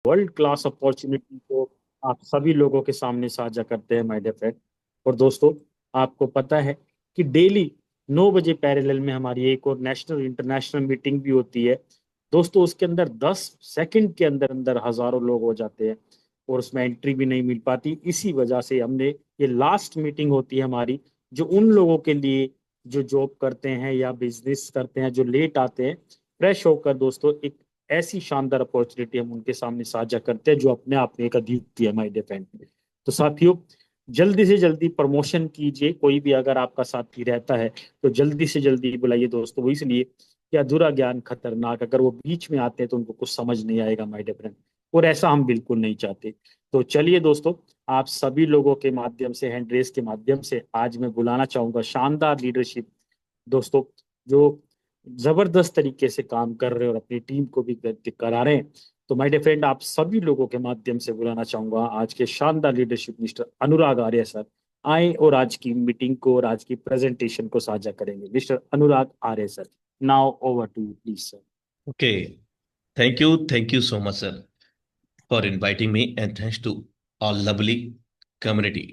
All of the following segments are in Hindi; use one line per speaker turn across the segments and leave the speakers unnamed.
वर्ल्ड क्लास अपॉर्चुनिटी को आप सभी लोगों के सामने साझा करते हैं माय डियर फ्रेंड। और दोस्तों, आपको पता है कि डेली 9 बजे पैरेलल में हमारी एक और नेशनल इंटरनेशनल मीटिंग भी होती है। दोस्तों, उसके अंदर 10 सेकंड के अंदर अंदर हजारों लोग हो जाते हैं और उसमें एंट्री भी नहीं मिल पाती। इसी वजह से हमने ये लास्ट मीटिंग होती है हमारी, जो उन लोगों के लिए जो जॉब करते हैं या बिजनेस करते हैं, जो लेट आते हैं, फ्रेश होकर दोस्तों एक ऐसी शानदार अपॉर्चुनिटी हम उनके सामने साझा करते हैं जो अपने आप में एक अद्वितीय है माय डियर फ्रेंड। तो साथियों, जल्दी से जल्दी प्रमोशन कीजिए। कोई भी अगर आपका साथी रहता है तो जल्दी से जल्दी बुलाइए दोस्तों। वो इसलिए कि अधूरा ज्ञान खतरनाक, अगर वो बीच में आते हैं तो उनको कुछ समझ नहीं आएगा माय डियर फ्रेंड, और ऐसा हम बिल्कुल नहीं चाहते। तो चलिए दोस्तों, आप सभी लोगों के माध्यम से, हैंड रेस के माध्यम से आज मैं बुलाना चाहूंगा शानदार लीडरशिप दोस्तों, जो जबरदस्त तरीके से काम कर रहे हैं और अपनी टीम को भी करा रहे हैं। तो माय डियर फ्रेंड, आप सभी लोगों के माध्यम से बुलाना चाहूंगा आज के शानदार leadership mister Anurag Arya sir. आए और आज की मीटिंग को और आज की प्रेजेंटेशन को साझा करेंगे। Mister Anurag Arya sir, now over to you please sir.
Okay, thank you so much, sir, for inviting me, and thanks to all lovely community.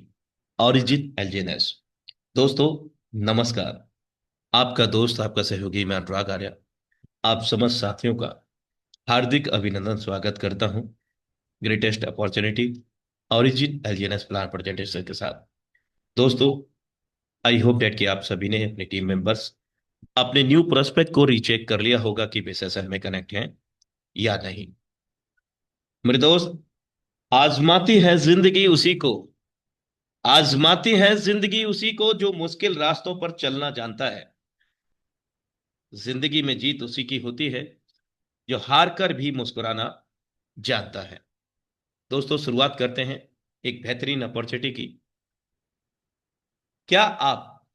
Origin LGNS. दोस्तों, नमस्कार। आपका दोस्त, आपका सहयोगी मैं अनुराग आर्य, आप समस्त साथियों का हार्दिक अभिनंदन स्वागत करता हूं greatest opportunity origin एलजीएनएस plan presentation के साथ। दोस्तों, आई होप डेट कि आप सभी ने अपनी टीम मेंबर्स अपने न्यू प्रोस्पेक्ट को रीचेक कर लिया होगा कि वे सेशन में कनेक्ट हैं या नहीं। मेरे दोस्त, आजमाती है जिंदगी उसी को, आजमाती है जिंदगी उसी को जो मुश्किल रास्तों पर चलना जानता है। जिंदगी में जीत उसी की होती है जो हार कर भी मुस्कुराना जानता है। दोस्तों, शुरुआत करते हैं एक बेहतरीन अपॉर्चुनिटी की। क्या आप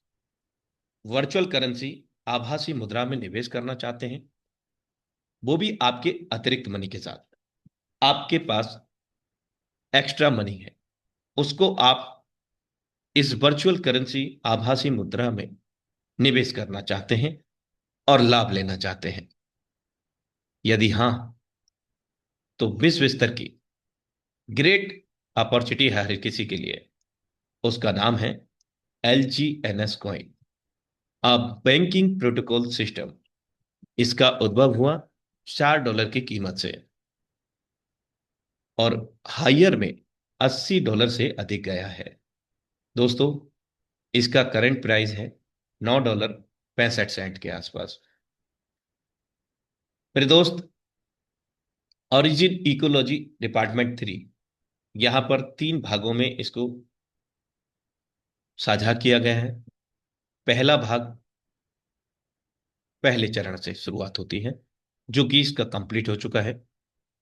वर्चुअल करेंसी, आभासी मुद्रा में निवेश करना चाहते हैं, वो भी आपके अतिरिक्त मनी के साथ? आपके पास एक्स्ट्रा मनी है, उसको आप इस वर्चुअल करेंसी, आभासी मुद्रा में निवेश करना चाहते हैं और लाभ लेना चाहते हैं? यदि हां, तो विश्व स्तर की ग्रेट अपॉर्चुनिटी है हर किसी के लिए। उसका नाम है LGNS coin, a banking protocol system. इसका उद्भव हुआ $4 की कीमत से और हायर में $80 से अधिक गया है। दोस्तों, इसका करंट प्राइस है $9.65 के आसपास। मेरे दोस्त, ओरिजिन इकोलॉजी डिपार्टमेंट 3, यहां पर 3 भागों में इसको साझा किया गया है। पहला भाग पहले चरण से शुरुआत होती है, जो कि इसका कंप्लीट हो चुका है,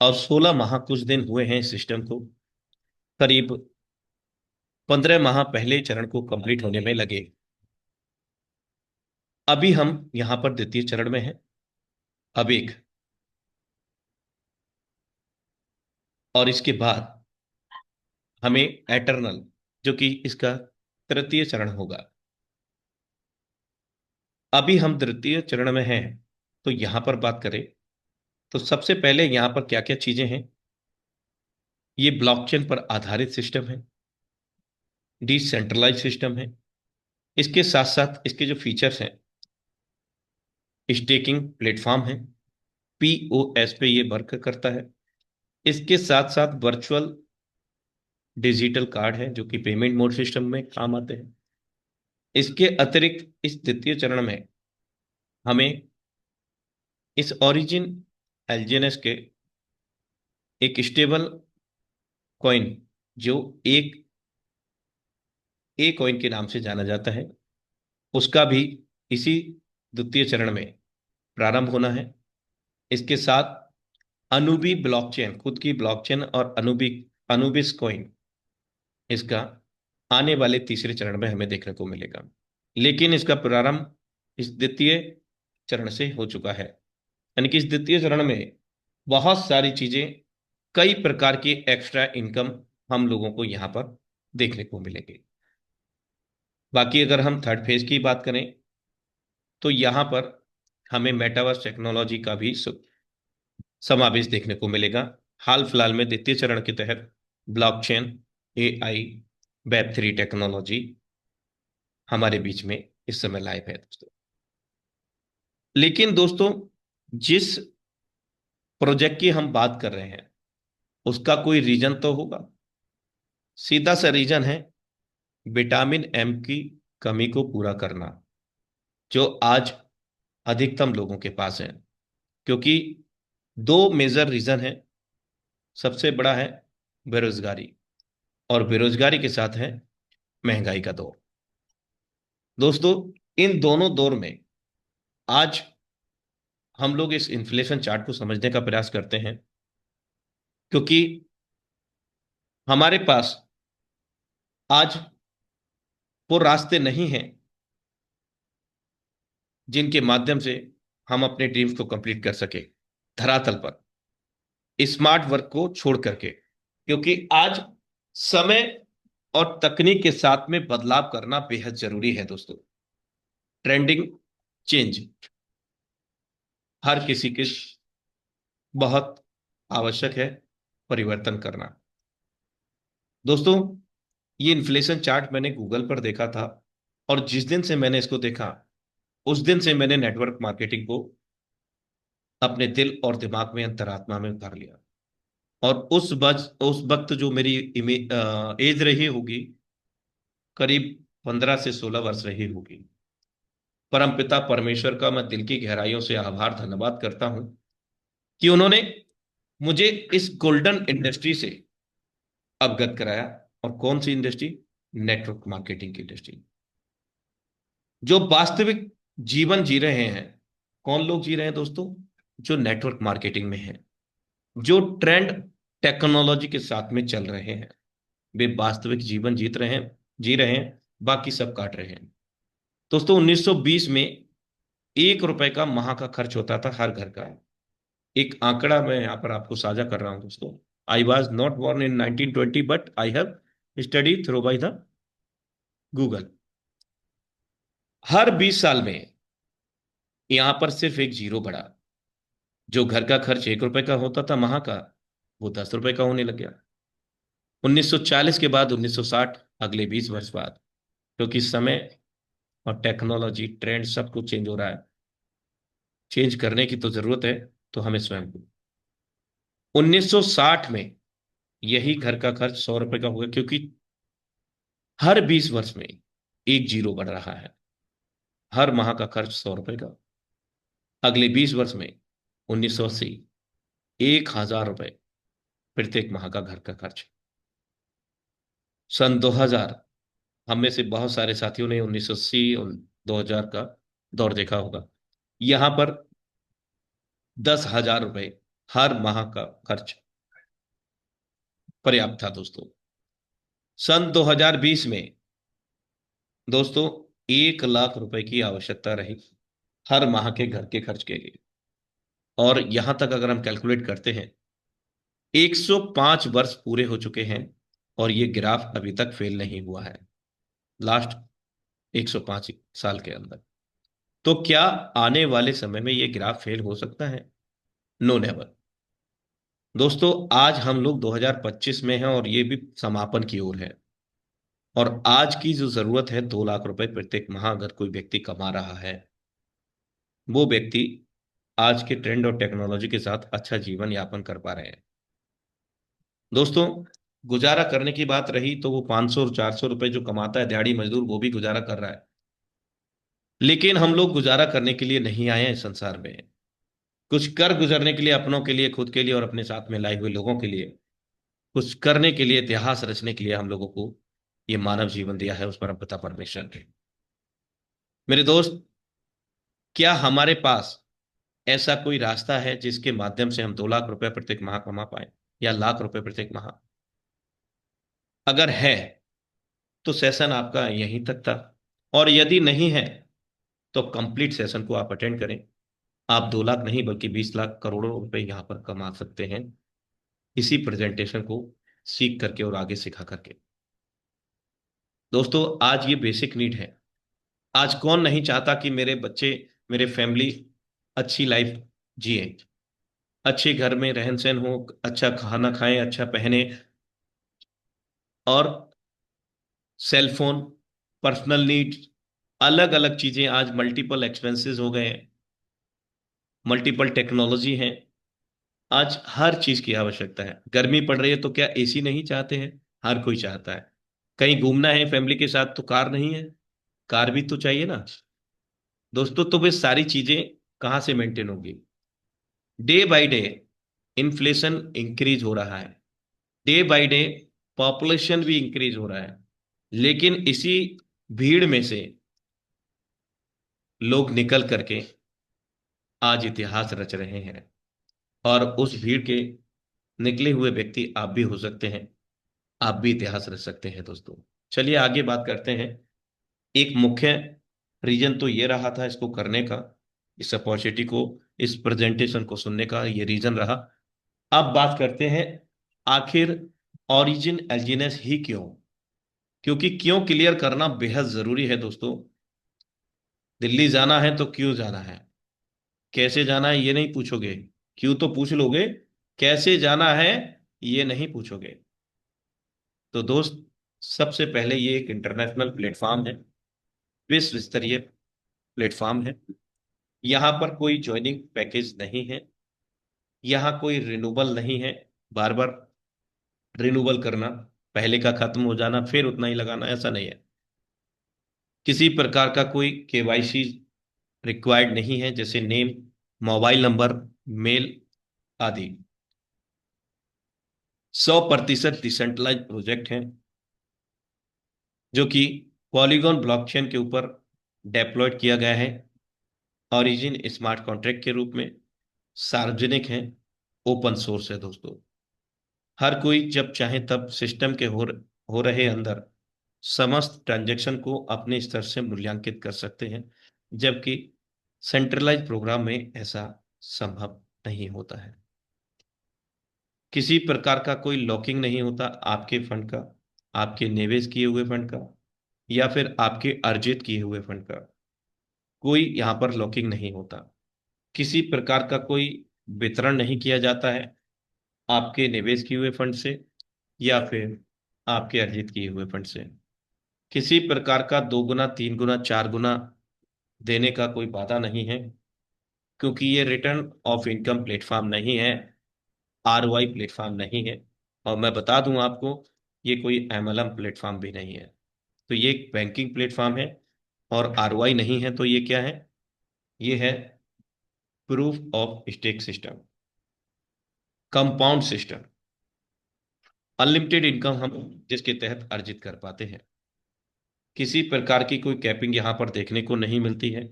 और 16 माह कुछ दिन हुए हैं इस सिस्टम को। करीब 15 माह पहले चरण को कंप्लीट होने में लगे। अभी हम यहां पर द्वितीय चरण में हैं। अब एक, और इसके बाद हमें एटर्नल, जो कि इसका तृतीय चरण होगा। अभी हम तृतीय चरण में हैं। तो यहां पर बात करें तो सबसे पहले यहां पर क्या क्या चीजें हैं। ये ब्लॉकचेन पर आधारित सिस्टम है, डिसेंट्रलाइज सिस्टम है। इसके साथ साथ इसके जो फीचर्स हैं, स्टेकिंग प्लेटफॉर्म है, POS पे ये वर्क करता है। इसके साथ साथ वर्चुअल डिजिटल कार्ड है, जो कि पेमेंट मोड सिस्टम में काम आते हैं। इसके अतिरिक्त इस द्वितीय चरण में हमें इस ओरिजिन एलजीएनएस के एक स्टेबल कॉइन, जो एक कॉइन के नाम से जाना जाता है, उसका भी इसी द्वितीय चरण में प्रारंभ होना है। इसके साथ अनुबी ब्लॉकचेन, खुद की ब्लॉकचेन, और अनुबिस कॉइन, इसका आने वाले तीसरे चरण में हमें देखने को मिलेगा। लेकिन इसका प्रारंभ इस द्वितीय चरण से हो चुका है। यानी कि इस द्वितीय चरण में बहुत सारी चीजें, कई प्रकार की एक्स्ट्रा इनकम हम लोगों को यहां पर देखने को मिलेंगे। बाकी अगर हम थर्ड फेज की बात करें तो यहां पर हमें मेटावर्स टेक्नोलॉजी का भी समावेश देखने को मिलेगा। हाल फिलहाल में द्वितीय चरण के तहत ब्लॉकचेन, एआई, वेब 3 टेक्नोलॉजी हमारे बीच में इस समय लाइव है दोस्तों। लेकिन दोस्तों, जिस प्रोजेक्ट की हम बात कर रहे हैं उसका कोई रीजन तो होगा। सीधा सा रीजन है विटामिन एम की कमी को पूरा करना, जो आज अधिकतम लोगों के पास है। क्योंकि दो मेजर रीजन है। सबसे बड़ा है बेरोजगारी, और बेरोजगारी के साथ है महंगाई का दौर। दोस्तों, इन दोनों दौर में आज हम लोग इस इन्फ्लेशन चार्ट को समझने का प्रयास करते हैं, क्योंकि हमारे पास आज वो रास्ते नहीं हैं जिनके माध्यम से हम अपने ड्रीम्स को कंप्लीट कर सके धरातल पर, स्मार्ट वर्क को छोड़ करके। क्योंकि आज समय और तकनीक के साथ में बदलाव करना बेहद जरूरी है दोस्तों। ट्रेंडिंग चेंज हर किसी के बहुत आवश्यक है, परिवर्तन करना। दोस्तों, ये इन्फ्लेशन चार्ट मैंने गूगल पर देखा था, और जिस दिन से मैंने इसको देखा उस दिन से मैंने नेटवर्क मार्केटिंग को अपने दिल और दिमाग में, अंतरात्मा में उतार लिया। और उस वक्त जो मेरी एज रही होगी, करीब 15 से 16 वर्ष रही होगी। परमपिता परमेश्वर का मैं दिल की गहराइयों से आभार धन्यवाद करता हूं कि उन्होंने मुझे इस गोल्डन इंडस्ट्री से अवगत कराया। और कौन सी इंडस्ट्री? नेटवर्क मार्केटिंग की इंडस्ट्री। जो वास्तविक जीवन जी रहे हैं, कौन लोग जी रहे हैं दोस्तों? जो नेटवर्क मार्केटिंग में है, जो ट्रेंड टेक्नोलॉजी के साथ में चल रहे हैं, वे वास्तविक जीवन जी रहे हैं, बाकी सब काट रहे हैं। दोस्तों, 1920 में 1 रुपए का माह का खर्च होता था हर घर का। एक आंकड़ा मैं यहाँ पर आपको साझा कर रहा हूं दोस्तों। I was not born in 1920, but I have study through by the Google. हर 20 साल में यहां पर सिर्फ एक जीरो बढ़ा। जो घर का खर्च 1 रुपए का होता था माह का, वो 10 रुपए का होने लग गया। 1940 के बाद 1960, अगले 20 वर्ष बाद, क्योंकि समय और टेक्नोलॉजी ट्रेंड सब कुछ चेंज हो रहा है। चेंज करने की तो जरूरत है, तो हमें स्वयं को। 1960 में यही घर का खर्च 100 रुपए का हुआ, क्योंकि हर 20 वर्ष में एक जीरो बढ़ रहा है। हर माह का खर्च 100 रुपए का। अगले 20 वर्ष में 1980, 1,000 रुपए प्रत्येक माह का घर का खर्च। सन 2000, हम में से बहुत सारे साथियों ने 1980 और 2000 का दौर देखा होगा। यहां पर 10,000 रुपए हर माह का खर्च पर्याप्त था दोस्तों। सन 2020 में दोस्तों 1 लाख रुपए की आवश्यकता रही हर माह के घर के खर्च के लिए। और यहां तक अगर हम कैलकुलेट करते हैं, 105 वर्ष पूरे हो चुके हैं और ये ग्राफ अभी तक फेल नहीं हुआ है, लास्ट 105 साल के अंदर। तो क्या आने वाले समय में ये ग्राफ फेल हो सकता है? No never. दोस्तों, आज हम लोग 2025 में हैं और ये भी समापन की ओर है। और आज की जो जरूरत है, 2 लाख रुपए प्रत्येक माह अगर कोई व्यक्ति कमा रहा है, वो व्यक्ति आज के ट्रेंड और टेक्नोलॉजी के साथ अच्छा जीवन यापन कर पा रहे हैं। दोस्तों, गुजारा करने की बात रही तो वो 500 और 400 रुपए जो कमाता है दिहाड़ी मजदूर, वो भी गुजारा कर रहा है। लेकिन हम लोग गुजारा करने के लिए नहीं आए हैं इस संसार में। कुछ कर गुजरने के लिए, अपनों के लिए, खुद के लिए और अपने साथ में लाए हुए लोगों के लिए, कुछ करने के लिए, इतिहास रचने के लिए हम लोगों को ये मानव जीवन दिया है उस परमपिता परमेश्वर ने। मेरे दोस्त, क्या हमारे पास ऐसा कोई रास्ता है जिसके माध्यम से हम 2 लाख रुपए प्रत्येक माह कमा पाए, या लाख रुपए प्रत्येक माह? अगर है तो सेशन आपका यहीं तक था। और यदि नहीं है तो कंप्लीट सेशन को आप अटेंड करें। आप 2 लाख नहीं बल्कि 20 लाख, करोड़ों रुपए यहां पर कमा सकते हैं, इसी प्रेजेंटेशन को सीख करके और आगे सिखा करके। दोस्तों, आज ये बेसिक नीड है। आज कौन नहीं चाहता कि मेरे बच्चे, मेरे फैमिली अच्छी लाइफ जिए, अच्छे घर में रहन सहन हो, अच्छा खाना खाएं, अच्छा पहने, और सेल फोन, पर्सनल नीड्स, अलग अलग चीजें, आज मल्टीपल एक्सपेंसेस हो गए हैं, मल्टीपल टेक्नोलॉजी है, आज हर चीज की आवश्यकता है। गर्मी पड़ रही है तो क्या एसी नहीं चाहते हैं? हर कोई चाहता है। कहीं घूमना है फैमिली के साथ तो कार नहीं है, कार भी तो चाहिए ना दोस्तों। तो वे सारी चीजें कहाँ से मेंटेन होगी? Day by day inflation increase हो रहा है, डे बाय डे पॉपुलेशन भी इंक्रीज हो रहा है, लेकिन इसी भीड़ में से लोग निकल करके आज इतिहास रच रहे हैं। और उस भीड़ के निकले हुए व्यक्ति आप भी हो सकते हैं, आप भी इतिहास रच सकते हैं दोस्तों। चलिए आगे बात करते हैं। एक मुख्य रीजन तो ये रहा था इसको करने का, इस अपॉर्चुनिटी को, इस प्रेजेंटेशन को सुनने का ये रीजन रहा। अब बात करते हैं आखिर ओरिजिन एल्जीनेस ही क्यों? क्योंकि क्यों क्लियर करना बेहद जरूरी है दोस्तों। दिल्ली जाना है तो क्यों जाना है, कैसे जाना है ये नहीं पूछोगे, क्यों तो पूछ लोगे, कैसे जाना है ये नहीं पूछोगे। तो दोस्त, सबसे पहले ये एक इंटरनेशनल प्लेटफॉर्म है, विश्व स्तरीय प्लेटफॉर्म है। यहाँ पर कोई ज्वाइनिंग पैकेज नहीं है, यहाँ कोई रिन्यूबल नहीं है, बार बार रिन्यूबल करना, पहले का खत्म हो जाना फिर उतना ही लगाना, ऐसा नहीं है। किसी प्रकार का कोई केवाईसी रिक्वायर्ड नहीं है, जैसे नेम, मोबाइल नंबर, मेल आदि। 100% डिसेंट्रलाइज प्रोजेक्ट है, जो कि पॉलीगॉन ब्लॉकचेन के ऊपर डेप्लॉयड किया गया है, ओरिजिन स्मार्ट कॉन्ट्रैक्ट के रूप में, सार्वजनिक है, ओपन सोर्स है दोस्तों। हर कोई जब चाहे तब सिस्टम के हो रहे अंदर समस्त ट्रांजैक्शन को अपने स्तर से मूल्यांकित कर सकते हैं, जबकि सेंट्रलाइज प्रोग्राम में ऐसा संभव नहीं होता है। किसी प्रकार का कोई लॉकिंग नहीं होता आपके फंड का, आपके निवेश किए हुए फंड का, या फिर आपके अर्जित किए हुए फंड का। कोई यहाँ पर लॉकिंग नहीं होता। किसी प्रकार का कोई वितरण नहीं किया जाता है आपके निवेश किए हुए फंड से या फिर आपके अर्जित किए हुए फंड से। किसी प्रकार का 2 गुना, 3 गुना, 4 गुना देने का कोई वादा नहीं है, क्योंकि ये रिटर्न ऑफ इनकम प्लेटफॉर्म नहीं है, आरओआई प्लेटफॉर्म नहीं है। और मैं बता दूं आपको, ये कोई एमएलएम प्लेटफॉर्म भी नहीं है। तो ये एक बैंकिंग प्लेटफॉर्म है, और आरओआई नहीं है तो ये क्या है? ये है proof of stake system, compound system. Unlimited income हम जिसके तहत अर्जित कर पाते हैं, किसी प्रकार की कोई कैपिंग यहाँ पर देखने को नहीं मिलती है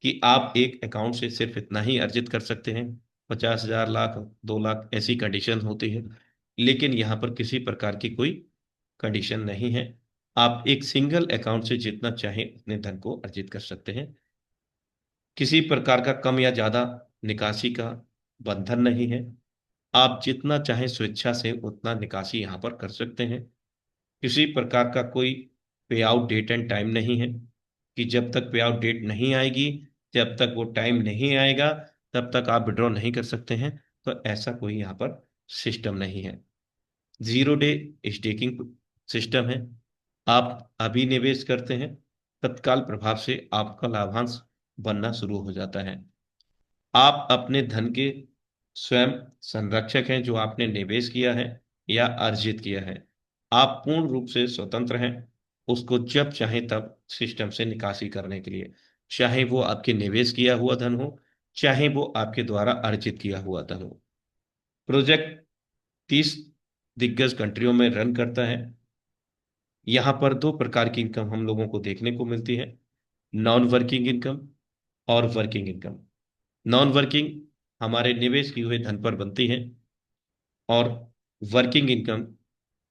कि आप एक अकाउंट से सिर्फ इतना ही अर्जित कर सकते हैं, 50,000, लाख, 2 लाख, ऐसी कंडीशन होती है। लेकिन यहाँ पर किसी प्रकार की कोई कंडीशन नहीं है, आप एक सिंगल अकाउंट से जितना चाहे उतने धन को अर्जित कर सकते हैं। किसी प्रकार का कम या ज्यादा निकासी का बंधन नहीं है, आप जितना चाहे स्वेच्छा से उतना निकासी यहाँ पर कर सकते हैं। किसी प्रकार का कोई पे आउट डेट एंड टाइम नहीं है, कि जब तक पे आउट डेट नहीं आएगी, जब तक वो टाइम नहीं आएगा, तब तक आप विड्रॉ नहीं कर सकते हैं। तो ऐसा कोई यहाँ पर सिस्टम नहीं है। 0 डे स्टेकिंग सिस्टम है। आप अभी निवेश करते हैं, तत्काल प्रभाव से आपका लाभांश बनना शुरू हो जाता है। आप अपने धन के स्वयं संरक्षक हैं, जो आपने निवेश किया है या अर्जित किया है। आप पूर्ण रूप से स्वतंत्र हैं उसको जब चाहे तब सिस्टम से निकासी करने के लिए, चाहे वो आपके निवेश किया हुआ धन हो, चाहे वो आपके द्वारा अर्जित किया हुआ धन हो। प्रोजेक्ट 30 दिग्गज कंट्रियों में रन करता है। यहाँ पर 2 प्रकार की इनकम हम लोगों को देखने को मिलती है, नॉन वर्किंग इनकम और वर्किंग इनकम। नॉन वर्किंग हमारे निवेश किए हुए धन पर बनती है, और वर्किंग इनकम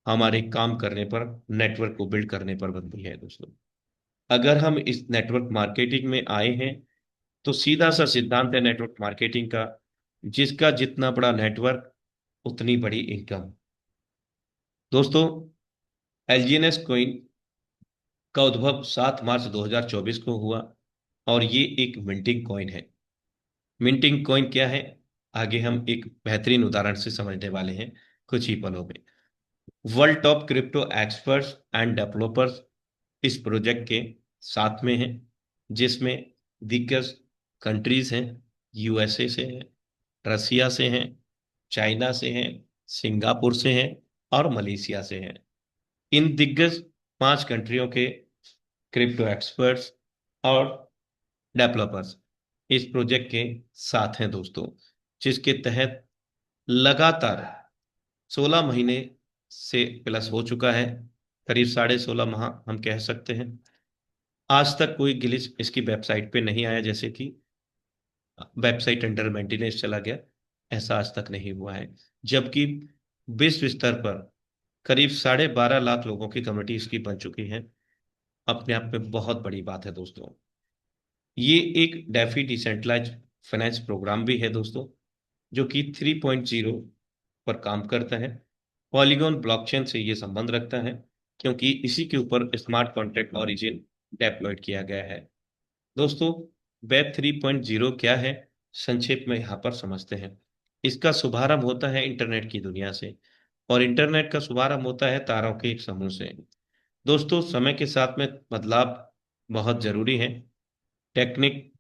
हमारे काम करने पर, नेटवर्क को बिल्ड करने पर बनती है दोस्तों। अगर हम इस नेटवर्क मार्केटिंग में आए हैं, तो सीधा सा सिद्धांत है नेटवर्क मार्केटिंग का, जिसका जितना बड़ा नेटवर्क उतनी बड़ी इनकम। दोस्तों, एलजीएनएस कॉइन का उद्भव 7 मार्च 2024 को हुआ, और ये एक मिंटिंग कॉइन है। मिंटिंग कॉइन क्या है? आगे हम एक बेहतरीन उदाहरण से समझने वाले हैं कुछ ही पलों में। World top crypto experts and developers इस प्रोजेक्ट के साथ में हैं, जिसमें दिग्गज कंट्रीज हैं, यूएसए से हैं, रसिया से हैं, चाइना से हैं, सिंगापुर से हैं और मलेशिया से हैं। इन दिग्गज 5 कंट्रियों के क्रिप्टो एक्सपर्ट्स और डेवलपर्स इस प्रोजेक्ट के साथ हैं दोस्तों, जिसके तहत लगातार 16 महीने से प्लस हो चुका है, करीब 16.5 माह हम कह सकते हैं। आज तक कोई ग्लिच इसकी वेबसाइट पे नहीं आया, जैसे कि वेबसाइट अंडर मेंटेनेंस चला गया, ऐसा आज तक नहीं हुआ है। जबकि विश्व स्तर पर करीब 12.5 लाख लोगों की कम्युनिटी इसकी बन चुकी है। अपने आप में बहुत बड़ी बात है दोस्तों। ये एक डेफी डिसेंट्रलाइज फाइनेंस प्रोग्राम भी है दोस्तों, जो कि 3.0 पर काम करता है। पॉलीगॉन ब्लॉकचेन से ये संबंध रखता है, क्योंकि इसी के ऊपर स्मार्ट कॉन्ट्रैक्ट ऑरिजिन डेप्लॉयड किया गया है। दोस्तों, वेब 3.0 क्या है, संक्षेप में यहाँ पर समझते हैं। इसका शुभारंभ होता है इंटरनेट की दुनिया से, और इंटरनेट का शुभारंभ होता है तारों के एक समूह से। दोस्तों, समय के साथ में बदलाव बहुत जरूरी है। टेक्निक,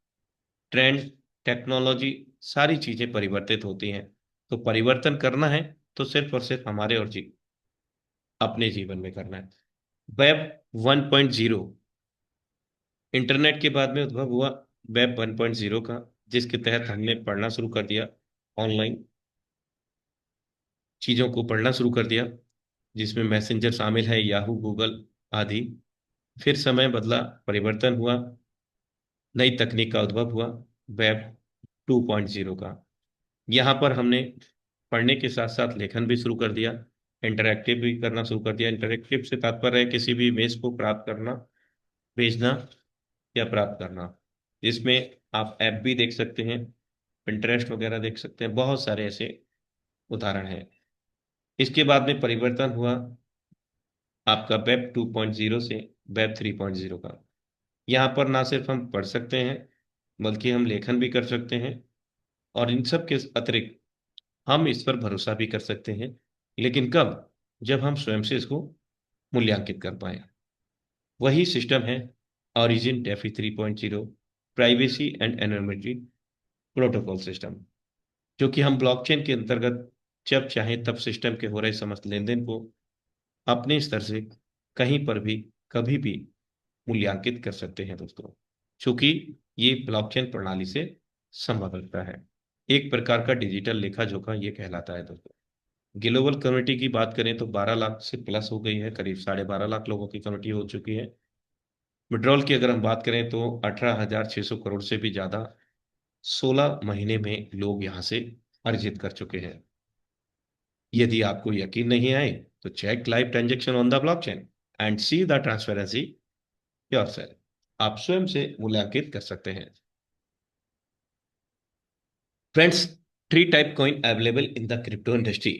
ट्रेंड, टेक्नोलॉजी, सारी चीजें परिवर्तित होती हैं। तो परिवर्तन करना है तो सिर्फ और सिर्फ हमारे और अपने जीवन में करना है। वेब 1.0 इंटरनेट के बाद में उद्भव हुआ वेब 1.0 का, जिसके तहत हमने पढ़ना शुरू कर दिया, ऑनलाइन चीजों को पढ़ना शुरू कर दिया, जिसमें मैसेंजर शामिल है, याहू, गूगल आदि। फिर समय बदला, परिवर्तन हुआ, नई तकनीक का उद्भव हुआ, वेब 2.0 का। यहाँ पर हमने पढ़ने के साथ साथ लेखन भी शुरू कर दिया, इंटरैक्टिव भी करना शुरू कर दिया। इंटरैक्टिव से तात्पर्य है किसी भी इमेज को प्राप्त करना, भेजना या प्राप्त करना, जिसमें आप ऐप भी देख सकते हैं, पिंटरेस्ट वगैरह देख सकते हैं, बहुत सारे ऐसे उदाहरण हैं। इसके बाद में परिवर्तन हुआ आपका वेब 2.0 से वेब 3.0 का। यहाँ पर ना सिर्फ हम पढ़ सकते हैं, बल्कि हम लेखन भी कर सकते हैं, और इन सब के अतिरिक्त हम इस पर भरोसा भी कर सकते हैं। लेकिन कब? जब हम स्वयं से इसको मूल्यांकित कर पाए। वही सिस्टम है origin DeFi 3.0, privacy and anonymity protocol system, जो कि हम ब्लॉकचेन के अंतर्गत जब चाहे तब सिस्टम के हो रहे समस्त लेन देन को अपने स्तर से कहीं पर भी कभी भी मूल्यांकित कर सकते हैं दोस्तों, चूंकि ये ब्लॉकचेन प्रणाली से संभव होता है। एक प्रकार का डिजिटल लेखा जोखा ये कहलाता है दोस्तों। ग्लोबल कम्युनिटी की बात करें तो 12 लाख से प्लस हो गई है, करीब 12.5 लाख लोगों की कम्युनिटी हो चुकी है। विड्रॉल की अगर हम बात करें तो 18,600 करोड़ से भी ज्यादा 16 महीने में लोग यहाँ से अर्जित कर चुके हैं। यदि आपको यकीन नहीं आए तो check live transaction on the blockchain and see the transparency yourself. आप स्वयं से मूल्यांकित कर सकते हैं। Friends, 3 type coin available in the crypto industry.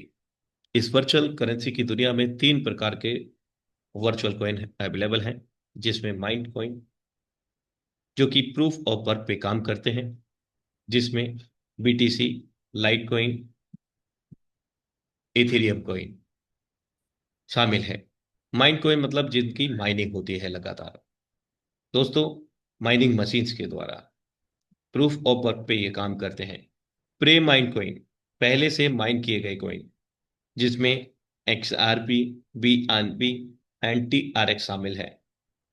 इस वर्चुअल करेंसी की दुनिया में 3 प्रकार के वर्चुअल कॉइन अवेलेबल हैं, जिसमें माइंड कॉइन, जो कि प्रूफ ऑफ वर्क पे काम करते हैं, जिसमें BTC, light coin, Ethereum coin शामिल है। माइंड कॉइन मतलब जिनकी माइनिंग होती है लगातार दोस्तों, माइनिंग मशीन्स के द्वारा प्रूफ ऑफ वर्क पे ये काम करते हैं। प्रे माइंड कॉइन, पहले से माइन किए गए कॉइन, जिसमें XRP, BNB एंड TRX शामिल है।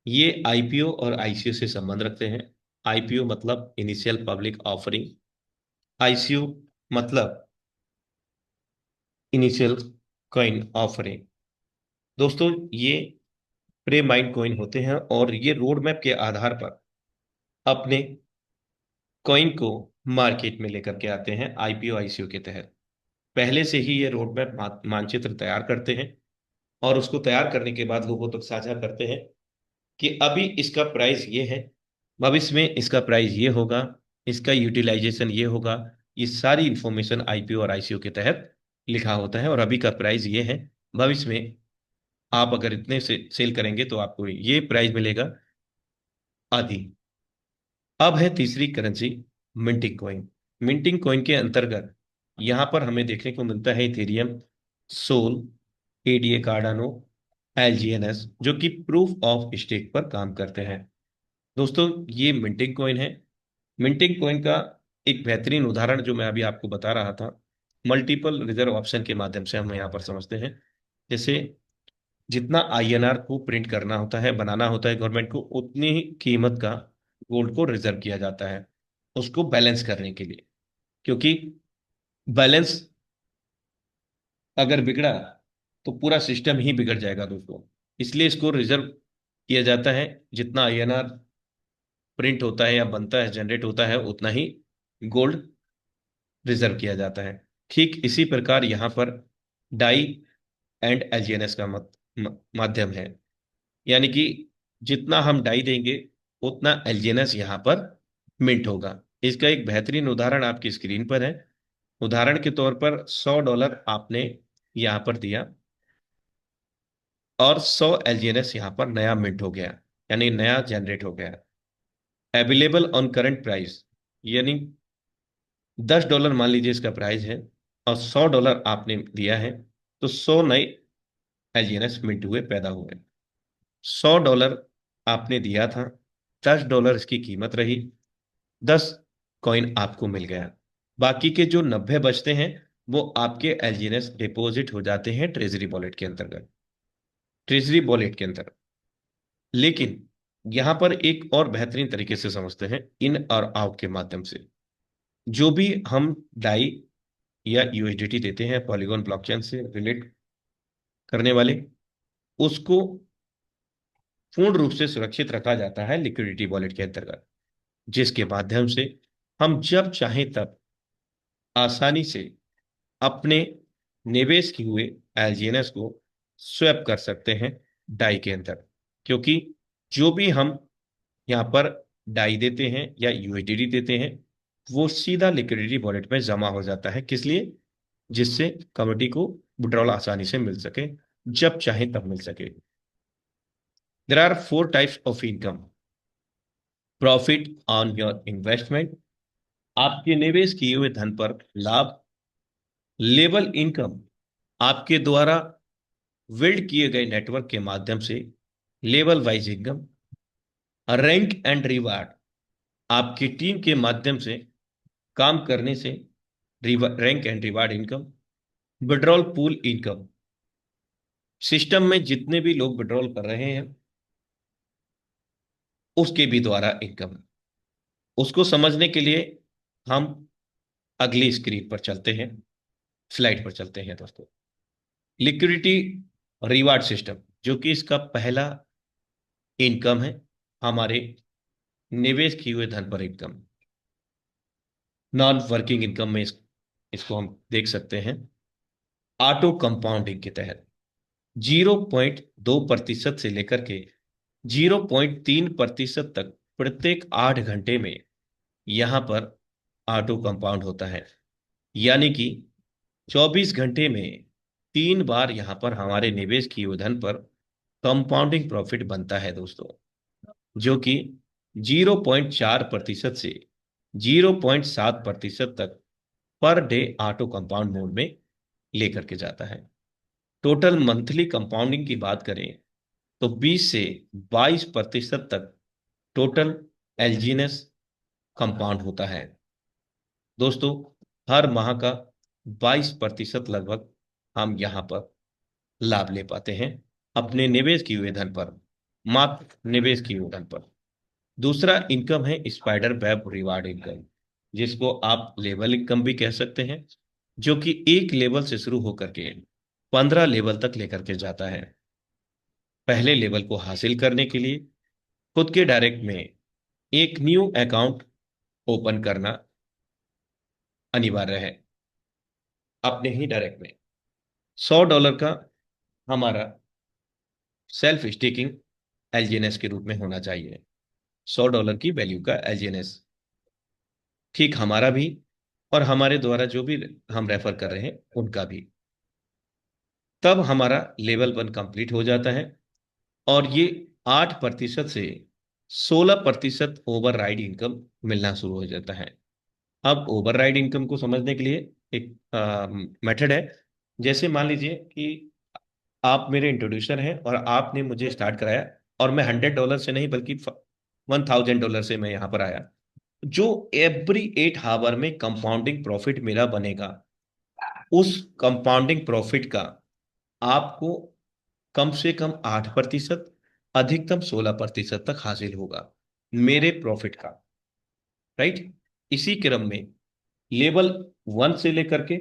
ये आईपीओ और आईसीओ से संबंध रखते हैं। आईपीओ मतलब इनिशियल पब्लिक ऑफरिंग, आईसीओ मतलब इनिशियल कॉइन ऑफरिंग। दोस्तों, ये प्रे माइंड कॉइन होते हैं, और ये रोड मैप के आधार पर अपने कॉइन को मार्केट में लेकर के आते हैं आईपीओ आईसीओ के तहत। पहले से ही ये रोड मैप मानचित्र तैयार करते हैं, और उसको तैयार करने के बाद लोगों तक साझा करते हैं कि अभी इसका प्राइस ये है, भविष्य में इसका प्राइस ये होगा, इसका यूटिलाइजेशन ये होगा। ये सारी इंफॉर्मेशन आईपीओ और आईसीओ के तहत लिखा होता है, और अभी का प्राइस ये है, भविष्य में आप अगर इतने से सेल करेंगे तो आपको ये प्राइस मिलेगा आदि। अब है तीसरी currency, minting coin. Minting coin के अंतर्गत यहां पर हमें देखने को मिलता है Ethereum, SOL, ADA Cardano, LGNS, जो कि प्रूफ ऑफ स्टेक पर काम करते हैं। दोस्तों ये मिंटिंग कॉइन है। मिंटिंग कॉइन का एक बेहतरीन उदाहरण जो मैं अभी आपको बता रहा था, मल्टीपल रिजर्व ऑप्शन के माध्यम से हम यहाँ पर समझते हैं। जैसे जितना आईएनआर को प्रिंट करना होता है, बनाना होता है गवर्नमेंट को, उतनी ही कीमत का गोल्ड को रिजर्व किया जाता है उसको बैलेंस करने के लिए। क्योंकि बैलेंस अगर बिगड़ा तो पूरा सिस्टम ही बिगड़ जाएगा दोस्तों। इसलिए इसको रिजर्व किया जाता है। जितना आईएनआर प्रिंट होता है या बनता है, जनरेट होता है, उतना ही गोल्ड रिजर्व किया जाता है। ठीक इसी प्रकार यहाँ पर डाई एंड एलजीएनएस का माध्यम है। यानी कि जितना हम डाई देंगे उतना एलजीएनएस यहाँ पर मिंट होगा। इसका एक बेहतरीन उदाहरण आपकी स्क्रीन पर है। उदाहरण के तौर पर $100 आपने यहाँ पर दिया और 100 एलजीएनएस यहाँ पर नया मिंट हो गया, यानी नया जनरेट हो गया। अवेलेबल ऑन करंट प्राइस, यानी $10 मान लीजिए इसका प्राइस है और $100 आपने दिया है, तो 100 नए एलजीएनएस मिंट हुए, पैदा हुए। $100 आपने दिया था, $10 इसकी कीमत रही, 10 कॉइन आपको मिल गया। बाकी के जो 90 बचते हैं वो आपके एलजीएनएस डिपॉजिट हो जाते हैं ट्रेजरी वॉलेट के अंतर्गत, ट्रेजरी वॉलेट के अंदर। लेकिन यहां पर एक और बेहतरीन तरीके से समझते हैं, इन और आउट के माध्यम से। जो भी हम डाई या यूएसडीटी देते हैं पॉलीगॉन ब्लॉकचेन से रिलेट करने वाले, उसको पूर्ण रूप से सुरक्षित रखा जाता है लिक्विडिटी वॉलेट के अंतर्गत, जिसके माध्यम से हम जब चाहें तब आसानी से अपने निवेश किए हुए एलजीएनएस को स्वैप कर सकते हैं डाई के अंदर। क्योंकि जो भी हम यहाँ पर डाई देते हैं या यूएसडीटी देते हैं, वो सीधा लिक्विडिटी वॉलेट में जमा हो जाता है। किस लिए? जिससे कम्युनिटी को विड्रॉल आसानी से मिल सके, जब चाहे तब मिल सके। There are 4 types of income. Profit on your investment, आपके निवेश किए हुए धन पर लाभ। लेवल इनकम, आपके द्वारा बिल्ड किए गए नेटवर्क के माध्यम से level wise income. Rank and reward, आपकी टीम के माध्यम से काम करने से rank and reward income. Withdrawal pool income, system में जितने भी लोग विड्रॉल कर रहे हैं उसके भी द्वारा इनकम। उसको समझने के लिए हम अगली स्क्रीन पर चलते हैं, स्लाइड पर चलते हैं दोस्तों। लिक्विडिटी रिवार्ड सिस्टम, जो कि इसका पहला इनकम है, हमारे निवेश किए हुए धन पर इनकम। नॉन वर्किंग इनकम में इसको हम देख सकते हैं ऑटो कंपाउंडिंग के तहत 0.2% से लेकर के 0.3% तक प्रत्येक 8 घंटे में यहां पर ऑटो कंपाउंड होता है। यानी कि 24 घंटे में 3 बार यहां पर हमारे निवेश किए हुए धन पर कंपाउंडिंग प्रॉफिट बनता है दोस्तों, जो कि 0.4% से 0.7% तक per day auto compound mode में लेकर के जाता है। टोटल मंथली कंपाउंडिंग की बात करें तो 20 से 22% तक टोटल एलजीएनएस कंपाउंड होता है दोस्तों। हर माह का 22% लगभग हम यहां पर लाभ ले पाते हैं अपने निवेश किए हुए धन पर, मात्र निवेश किए हुए धन पर। दूसरा इनकम है स्पाइडर वेब रिवार्ड इनकम, जिसको आप लेवल इनकम भी कह सकते हैं, जो कि एक लेवल से शुरू होकर के 15 लेवल तक लेकर के जाता है। पहले लेवल को हासिल करने के लिए खुद के डायरेक्ट में एक न्यू अकाउंट ओपन करना अनिवार्य है। अपने ही डायरेक्ट में $100 का हमारा सेल्फ स्टेकिंग एलजीएनएस के रूप में होना चाहिए। $100 की वैल्यू का एलजीएनएस, ठीक हमारा भी और हमारे द्वारा जो भी हम रेफर कर रहे हैं उनका भी। तब हमारा लेवल 1 कंप्लीट हो जाता है और ये 8% से 16% ओवरराइड इनकम मिलना शुरू हो जाता है। अब ओवरराइड इनकम को समझने के लिए एक मेथड है। जैसे मान लीजिए कि आप मेरे इंट्रोड्यूसर हैं और आपने मुझे स्टार्ट कराया, और मैं $100 से नहीं बल्कि $1000 से मैं यहाँ पर आया। जो एवरी 8 आवर में कंपाउंडिंग प्रॉफिट मेरा बनेगा, उस कंपाउंडिंग प्रॉफिट का आपको कम से कम 8%, अधिकतम 16% तक हासिल होगा मेरे प्रॉफिट का। राइट। इसी क्रम में लेवल 1 से लेकर के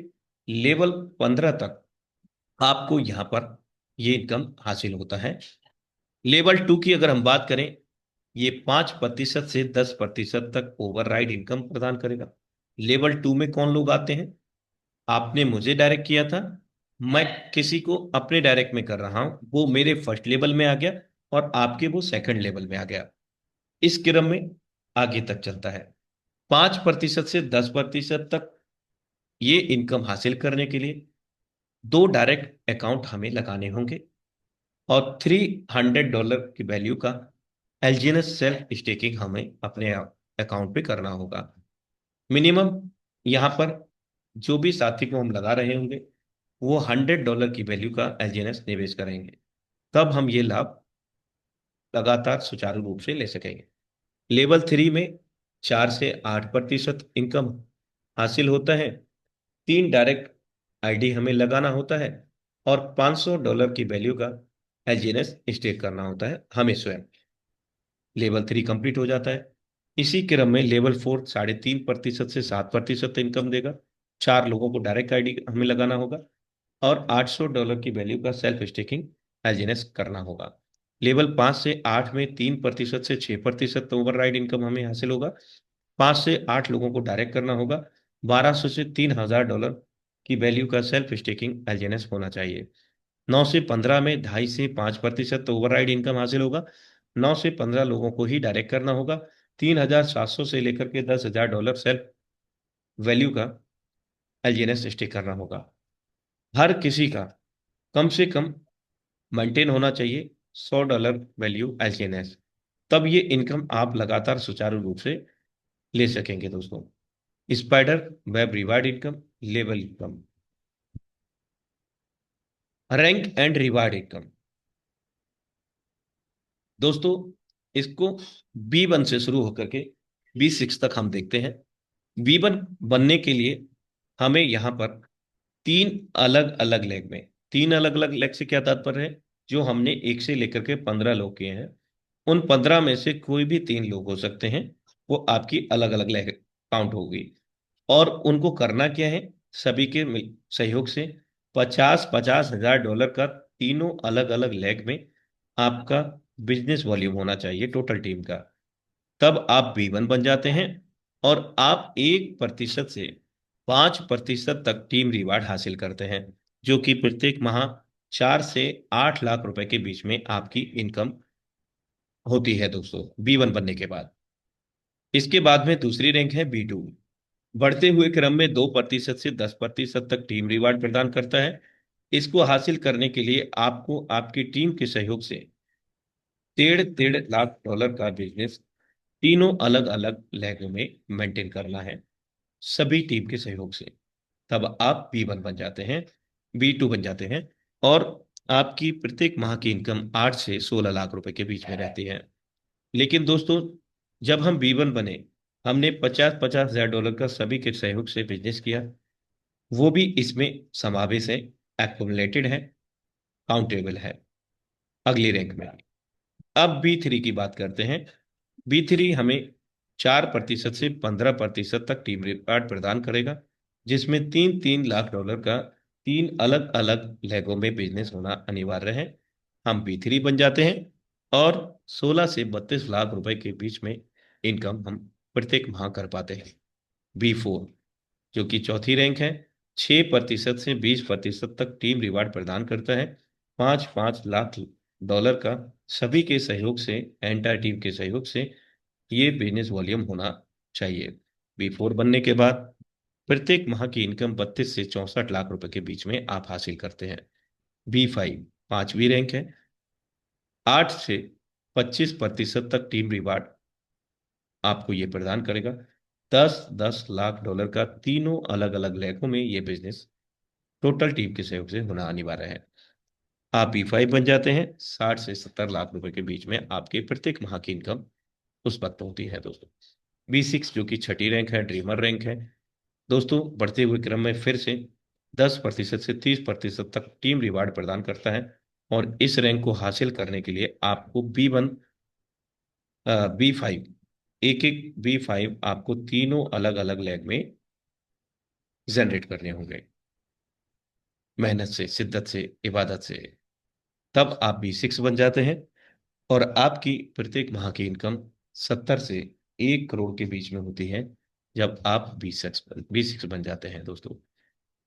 लेवल 15 तक आपको यहां पर ये इनकम हासिल होता है। लेवल 2 की अगर हम बात करें, ये 5% से 10% तक ओवरराइड इनकम प्रदान करेगा। लेवल 2 में कौन लोग आते हैं? आपने मुझे डायरेक्ट किया था, मैं किसी को अपने डायरेक्ट में कर रहा हूं, वो मेरे फर्स्ट लेवल में आ गया और आपके वो सेकंड लेवल में आ गया। इस क्रम में आगे तक चलता है। 5% से 10% तक ये इनकम हासिल करने के लिए दो डायरेक्ट अकाउंट हमें लगाने होंगे और $300 की वैल्यू का एलजीएनएस सेल्फ स्टेकिंग हमें अपने अकाउंट पे करना होगा। मिनिमम यहाँ पर जो भी साथी को हम लगा रहे होंगे वो $100 की वैल्यू का एलजीएनएस निवेश करेंगे, तब हम ये लाभ लगातार सुचारू रूप से ले सकेंगे। लेवल 3 में 4 से 8% इनकम हासिल होता है। 3 डायरेक्ट आईडी हमें लगाना होता है और $500 की वैल्यू का एलजीएनएस स्टेक करना होता है हमें स्वयं। लेवल 3 कंप्लीट हो जाता है। इसी क्रम में लेवल 4 3.5% से 7% इनकम देगा। 4 लोगों को डायरेक्ट आईडी हमें लगाना होगा और $800 की वैल्यू का सेल्फ स्टेकिंग एलजीएनएस करना होगा। लेवल 5 से 8 में 3% से 6% ओवरराइड इनकम हमें हासिल होगा। 5 से 8 लोगों को डायरेक्ट करना होगा। 1200 से $3000 की वैल्यू का सेल्फ स्टेकिंग एलजीएनएस होना चाहिए। 9 से 15 में 2.5 से 5% ओवरराइड इनकम हासिल होगा। 9 से 15 लोगों को ही डायरेक्ट करना होगा। 3700 से लेकर के $10,000 सेल्फ वैल्यू का एलजीएनएस स्टेक करना होगा। हर किसी का कम से कम मेंटेन होना चाहिए $100 वैल्यू एलजीएनएस, तब ये इनकम आप लगातार सुचारू रूप से ले सकेंगे दोस्तों। Spider web reward income, level income, rank and reward income. दोस्तों, इसको B1 से शुरू होकर के B6 तक हम देखते हैं। B1 बनने के लिए हमें यहाँ पर तीन अलग अलग लेग से क्या तात्पर्य है? जो हमने 1 से लेकर के 15 लोग किए हैं, उन 15 में से कोई भी 3 लोग हो सकते हैं, वो आपकी अलग अलग लेग काउंट होगी। और उनको करना क्या है? सभी के सहयोग से 50-50 हजार डॉलर का तीनों अलग अलग लेग में आपका बिजनेस वॉल्यूम होना चाहिए टोटल टीम का। तब आप B1 बन जाते हैं और आप 1% से 5% तक टीम रिवार्ड हासिल करते हैं, जो कि प्रत्येक माह 4 से 8 लाख रुपए के बीच में आपकी इनकम होती है दोस्तों B1 बनने के बाद। इसके बाद में दूसरी रैंक है B2। बढ़ते हुए क्रम में 2% से 10% तक टीम रिवार्ड प्रदान करता है। इसको हासिल करने के लिए आपको आपकी टीम के सहयोग से 1.5 लाख डॉलर का बिजनेस तीनों अलग अलग लहरों में मेंटेन करना है, सभी टीम के सहयोग से। तब आप B1 बन जाते हैं, B2 बन जाते हैं और आपकी प्रत्येक माह की इनकम 8 से 16 लाख रुपए के बीच में रहती है। लेकिन दोस्तों, जब हम B1 बने, हमने 50-50 हजार डॉलर का सभी के सहयोग से बिजनेस किया, वो भी इसमें समावेश है, एक्युमुलेटेड है, काउंटेबल है। अगली रैंक में अब B3 की बात करते हैं। B3 हमें 4% से 15% तक टीम रिवार्ड प्रदान करेगा, जिसमें 3-3 लाख डॉलर का 3 अलग अलग लेगों में बिजनेस होना अनिवार्य है। हम B3 बन जाते हैं और 16 से 32 लाख रुपए के बीच में इनकम हम प्रत्येक माह कर पाते हैं। B4, जो कि चौथी रैंक है, 6% से 20% तक टीम रिवार्ड प्रदान करता है। 5-5 लाख डॉलर का सभी के सहयोग से, एंटायर टीम के सहयोग से ये बिजनेस वॉल्यूम होना चाहिए। B4 बनने के बाद प्रत्येक माह की इनकम 32 से 64 लाख रुपए के बीच में आप हासिल करते हैं। B5 पांचवी रैंक है, 8 से 25% तक टीम रिवार्ड आपको ये प्रदान करेगा। 10-10 लाख डॉलर का तीनों अलग अलग लेगों में ये बिजनेस टोटल टीम के सहयोग से होना अनिवार्य है। आप B5 बन जाते हैं, 60 से 70 लाख रुपए के बीच में आपके प्रत्येक माह की इनकम उस वक्त होती है दोस्तों। B6 जो कि छठी रैंक है, ड्रीमर रैंक है दोस्तों, बढ़ते हुए क्रम में फिर से 10% से 30% तक टीम रिवार्ड प्रदान करता है। और इस रैंक को हासिल करने के लिए आपको B1, B5, एक एक B5 आपको तीनों अलग अलग लेग में जनरेट करने होंगे, मेहनत से, शिद्दत से, इबादत से। तब आप B6 बन जाते हैं और आपकी प्रत्येक माह की इनकम 70 से 1 करोड़ के बीच में होती है जब आप B6 बन जाते हैं दोस्तों।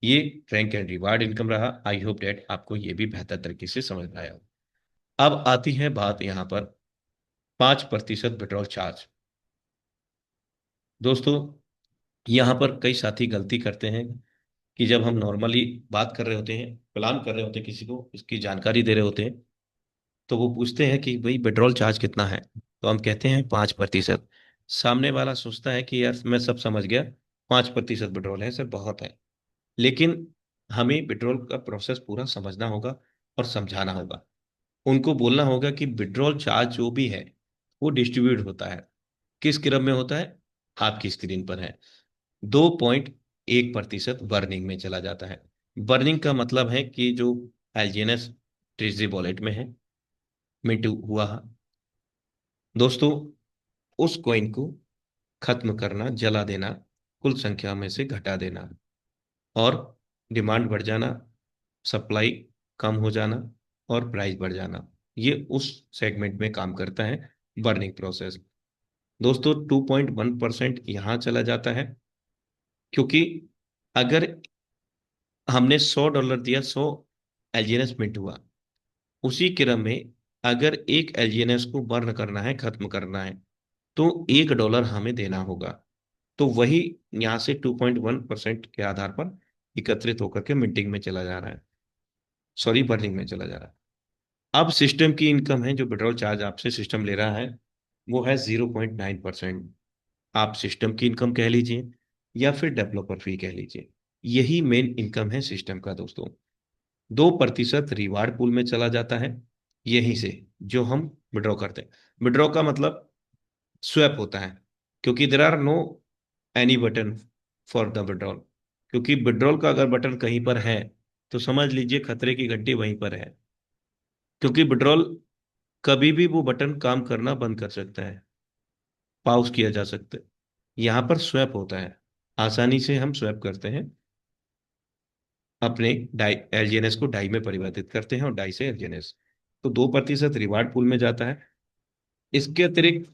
ये रैंक एंड रिवार्ड इनकम रहा। आई होप डेट आपको ये भी बेहतर तरीके से समझ में आया हो। अब आती है बात यहाँ पर 5% विड्रॉल चार्ज। दोस्तों, यहाँ पर कई साथी गलती करते हैं कि जब हम नॉर्मली बात कर रहे होते हैं, प्लान कर रहे होते हैं, किसी को इसकी जानकारी दे रहे होते हैं, तो वो पूछते हैं कि भाई विड्रॉल चार्ज कितना है, तो हम कहते हैं 5%। सामने वाला सोचता है कि यार मैं सब समझ गया, 5% विड्रॉल है सर, बहुत है। लेकिन हमें विड्रॉल का प्रोसेस पूरा समझना होगा और समझाना होगा। उनको बोलना होगा कि विड्रॉल चार्ज जो भी है वो डिस्ट्रीब्यूट होता है, किस क्रम में होता है, आपकी स्क्रीन पर है। 2.1% बर्निंग में चला जाता है। बर्निंग का मतलब है कि जो एलजीएनएस ट्रेजरी वॉलेट में है, मिंट हुआ है दोस्तों, उस कॉइन को खत्म करना, जला देना, कुल संख्या में से घटा देना, और डिमांड बढ़ जाना, सप्लाई कम हो जाना और प्राइस बढ़ जाना, ये उस सेगमेंट में काम करता है बर्निंग प्रोसेस। दोस्तों 2.1% यहाँ चला जाता है, क्योंकि अगर हमने $100 दिया, 100 एलजीएनएस मिंट हुआ, उसी क्रम में अगर एक एलजीएनएस को बर्न करना है, खत्म करना है, तो $1 हमें देना होगा। तो वही यहाँ से 2.1% के आधार पर एकत्रित होकर के मिंटिंग में चला जा रहा है, सॉरी बर्निंग में चला जा रहा है। अब सिस्टम की इनकम है, जो विड्रॉल चार्ज आपसे सिस्टम ले रहा है, वो है 0.9%। आप सिस्टम की इनकम कह लीजिए या फिर डेवलपर फी कह लीजिए, यही मेन इनकम है सिस्टम का दोस्तों। 2% रिवार्ड पूल में चला जाता है, यहीं से जो हम विड्रॉ करते हैं। विड्रॉ का मतलब स्वैप होता है, क्योंकि there are no any button for the withdrawal. क्योंकि विड्रॉल का अगर बटन कहीं पर है तो समझ लीजिए खतरे की घंटी वहीं पर है, क्योंकि विड्रॉल कभी भी वो बटन काम करना बंद कर सकता है, पॉज किया जा सकता है। यहाँ पर स्वैप होता है, आसानी से हम स्वैप करते हैं, अपने डाई एलजीएनएस को डाई में परिवर्तित करते हैं और डाई से एलजीएनएस। तो 2% रिवार्ड पूल में जाता है। इसके अतिरिक्त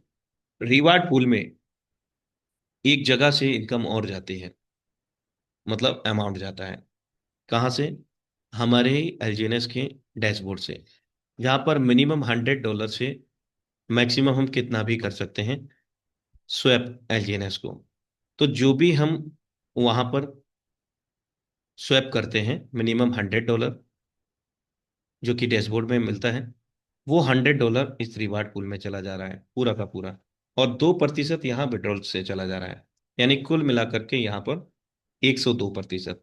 रिवार्ड पूल में एक जगह से इनकम और जाती है, मतलब अमाउंट जाता है। कहाँ से? हमारे एलजीएनएस के डैशबोर्ड से, जहाँ पर मिनिमम $100 से मैक्सिमम हम कितना भी कर सकते हैं स्वैप एलजीएनएस को। तो जो भी हम वहां पर स्वैप करते हैं, मिनिमम $100 जो कि डैशबोर्ड में मिलता है, वो $100 इस रिवार्ड पूल में चला जा रहा है पूरा का पूरा, और 2% यहाँ विड्रॉल से चला जा रहा है। यानी कुल मिलाकर के यहाँ पर 102%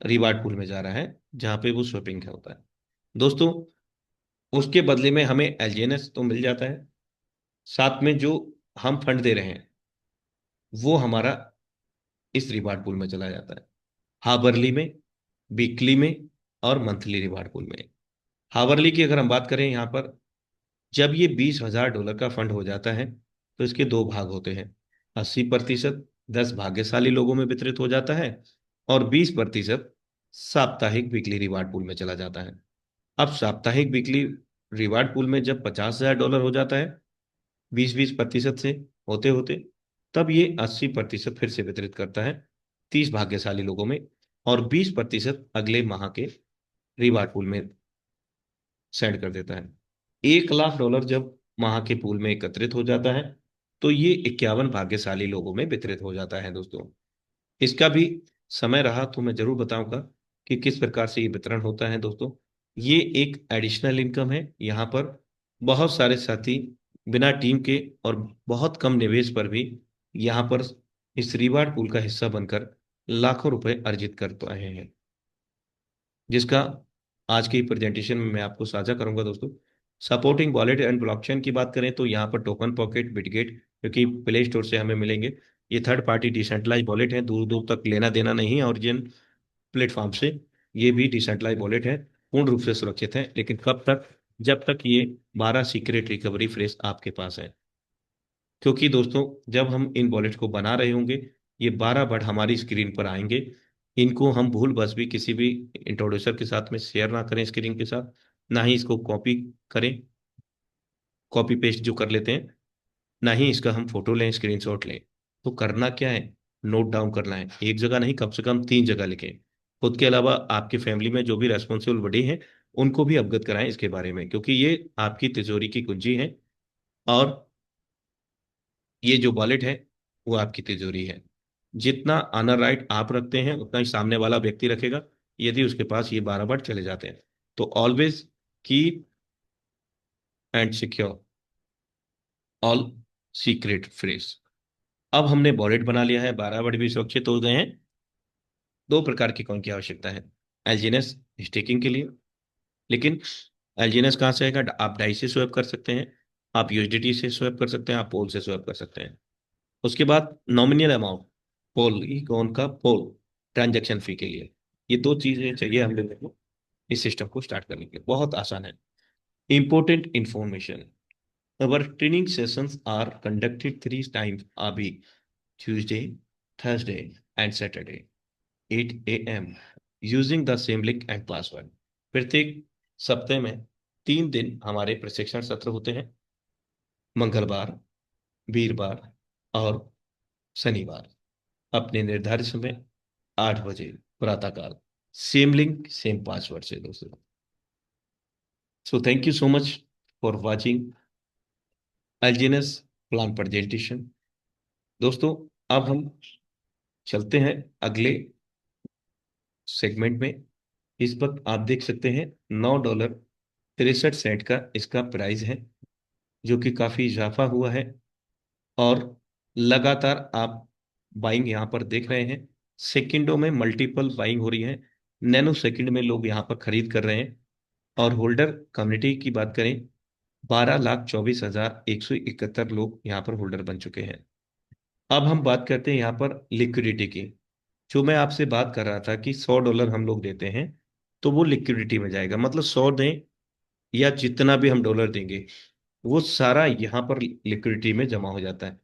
रिवार्ड पूल में जा रहा है, जहाँ पे वो स्वैपिंग का होता है दोस्तों। उसके बदले में हमें एलजीएनएस तो मिल जाता है, साथ में जो हम फंड दे रहे हैं वो हमारा इस रिवार्ड पूल में चला जाता है, हावरली में, वीकली में और मंथली रिवार्ड पूल में। हावरली की अगर हम बात करें, यहाँ पर जब ये $20,000 का फंड हो जाता है तो इसके दो भाग होते हैं। 80% 10 भाग्यशाली लोगों में वितरित हो जाता है और 20% साप्ताहिक वीकली रिवार्ड पूल में चला जाता है। अब साप्ताहिक वीकली रिवार्ड पूल में जब $50,000 हो जाता है, 20-20% से होते होते, तब ये 80% फिर से वितरित करता है 30 भाग्यशाली लोगों में, और 20% अगले माह के रिवार्ड पूल में सेंड कर देता है। $1 लाख जब माह के पूल में एकत्रित हो जाता है तो ये 51 भाग्यशाली लोगों में वितरित हो जाता है दोस्तों। इसका भी समय रहा तो मैं जरूर बताऊंगा कि किस प्रकार से ये वितरण होता है दोस्तों। ये एक एडिशनल इनकम है। यहाँ पर बहुत सारे साथी बिना टीम के और बहुत कम निवेश पर भी यहाँ पर इस रिवार्ड पूल का हिस्सा बनकर लाखों रुपए अर्जित कर रहे हैं, जिसका आज की प्रेजेंटेशन में मैं आपको साझा करूंगा दोस्तों। सपोर्टिंग वॉलेट एंड ब्लॉकचेन की बात करें तो यहाँ पर टोकन पॉकेट, बिटगेट, जो कि प्ले स्टोर से हमें मिलेंगे। ये थर्ड पार्टी डिसेंट्रलाइज वॉलेट है, दूर दूर तक लेना देना नहीं है ओरिजिन प्लेटफॉर्म से। ये भी डिसेंट्रलाइज वॉलेट है, पूर्ण रूप से सुरक्षित है, लेकिन कब तक? जब तक ये 12 सीक्रेट रिकवरी फ्रेज आपके पास है। क्योंकि दोस्तों, जब हम इन वॉलेट को बना रहे होंगे, ये 12 वर्ड हमारी स्क्रीन पर आएंगे। इनको हम भूल बस भी किसी भी इंट्रोड्यूसर के साथ में शेयर ना करें स्क्रीन के साथ, ना ही इसको कॉपी करें, कॉपी पेस्ट जो कर लेते हैं, ना ही इसका हम फोटो लें, स्क्रीनशॉट लें। तो करना क्या है? नोट डाउन करना है, एक जगह नहीं, कम से कम 3 जगह लिखें। खुद के अलावा आपके फैमिली में जो भी रेस्पॉन्सिबल बड़े हैं, उनको भी अवगत कराएं इसके बारे में, क्योंकि ये आपकी तिजोरी की कुंजी है। और ये जो वॉलेट है, वो आपकी तिजोरी है। जितना ऑनर राइट आप रखते हैं, उतना ही सामने वाला व्यक्ति रखेगा, यदि उसके पास ये 12 वर्ड चले जाते हैं। तो always keep and secure all secret phrase. अब हमने वॉलेट बना लिया है, 12 वर्ड भी सुरक्षित हो गए हैं। दो प्रकार के कॉइन की आवश्यकता है। एलजीएनएस स्टेकिंग के लिए, लेकिन एलजीएनएस कहाँ से आएगा? आप डाई से स्वैप कर सकते हैं, आप यूएसडीटी से स्वैप कर सकते हैं, आप पोल से स्वैप कर सकते हैं। उसके बाद नॉमिनल अमाउंट, पोल ई कौन का पोल ट्रांजैक्शन फी के लिए। ये दो चीजें चाहिए हम लोगों को इस सिस्टम को स्टार्ट करने के लिए। बहुत आसान है। Important information, our training sessions are conducted 3 times a week, Tuesday, Thursday and Saturday, 8 a.m. using the same link and password। प्रत्येक सप्ताह में 3 दिन हमारे प्रशिक्षण सत्र होते हैं, मंगलवार, वीरवार और शनिवार, अपने निर्धारित समय 8 बजे प्रातःकाल, सेम लिंक सेम पासवर्ड से दोस्तों। सो thank you so much for watching एलजीएनएस plan presentation. दोस्तों, अब हम चलते हैं अगले सेगमेंट में। इस वक्त आप देख सकते हैं $9.63 का इसका प्राइस है, जो कि काफी इजाफा हुआ है। और लगातार आप बाइंग यहाँ पर देख रहे हैं, सेकंडों में मल्टीपल बाइंग हो रही है, नैनो सेकंड में लोग यहाँ पर खरीद कर रहे हैं। और होल्डर कम्युनिटी की बात करें, 12,24,171 लोग यहाँ पर होल्डर बन चुके हैं। अब हम बात करते हैं यहाँ पर लिक्विडिटी की। जो मैं आपसे बात कर रहा था कि $100 हम लोग देते हैं, तो वो लिक्विडिटी में जाएगा, मतलब 100 दें या जितना भी हम डॉलर देंगे, वो सारा यहाँ पर लिक्विडिटी में जमा हो जाता है।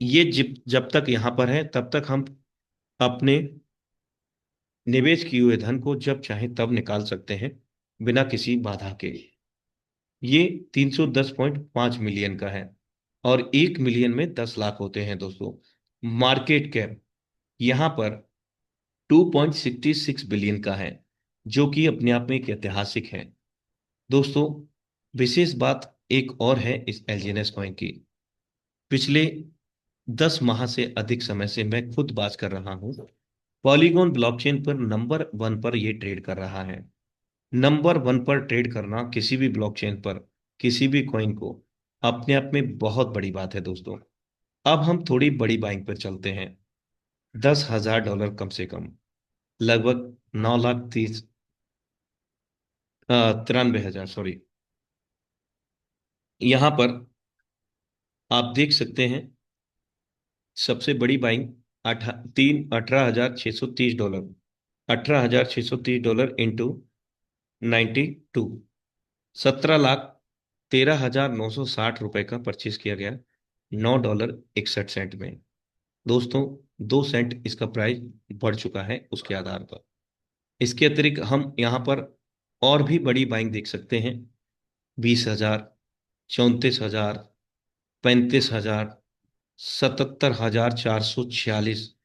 ये जब जब तक यहाँ पर है, तब तक हम अपने निवेश किए हुए धन को जब चाहे तब निकाल सकते हैं, बिना किसी बाधा के। ये 310.5 मिलियन का है, और 1 मिलियन में 10 लाख होते हैं दोस्तों। मार्केट कैप यहाँ पर 2.66 बिलियन का है, जो कि अपने आप में एक ऐतिहासिक है दोस्तों। विशेष बात एक और है इस एलजीएनएस कॉइन की। पिछले 10 माह से अधिक समय से मैं खुद बात कर रहा हूं, पॉलीगॉन ब्लॉकचेन पर नंबर 1 पर यह ट्रेड कर रहा है। नंबर 1 पर ट्रेड करना किसी भी ब्लॉकचेन पर किसी भी कॉइन को अपने आप में बहुत बड़ी बात है दोस्तों। अब हम थोड़ी बड़ी बाइंग पर चलते हैं। $10,000 कम से कम, लगभग 9,93,000, सॉरी। यहां पर आप देख सकते हैं, सबसे बड़ी बाइंग 18,630 डॉलर, $18,630 इंटू 92, 17,13,960 रुपए का परचेज किया गया, $9.61 में। दोस्तों, 2 सेंट इसका प्राइस बढ़ चुका है उसके आधार पर। इसके अतिरिक्त हम यहाँ पर और भी बड़ी बाइंग देख सकते हैं। 20,000, 34,000, 35,000, 77,446।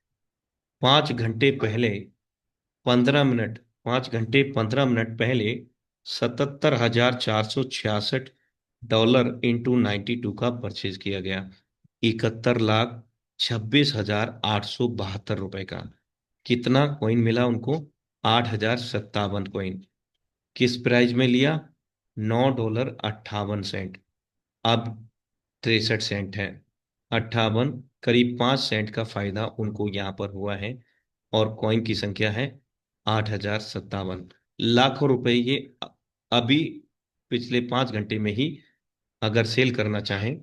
5 घंटे पहले 15 मिनट, 5 घंटे 15 मिनट पहले $77,466 इंटू 92 का परचेज किया गया, 71,26,872 का। कितना कॉइन मिला उनको? 8,057 कॉइन। किस प्राइस में लिया? $9.58। अब 63 सेंट है, 58 करीब 5 सेंट का फायदा उनको यहाँ पर हुआ है। और कॉइन की संख्या है 8,057 लाखों रुपए। ये अभी पिछले 5 घंटे में ही अगर सेल करना चाहें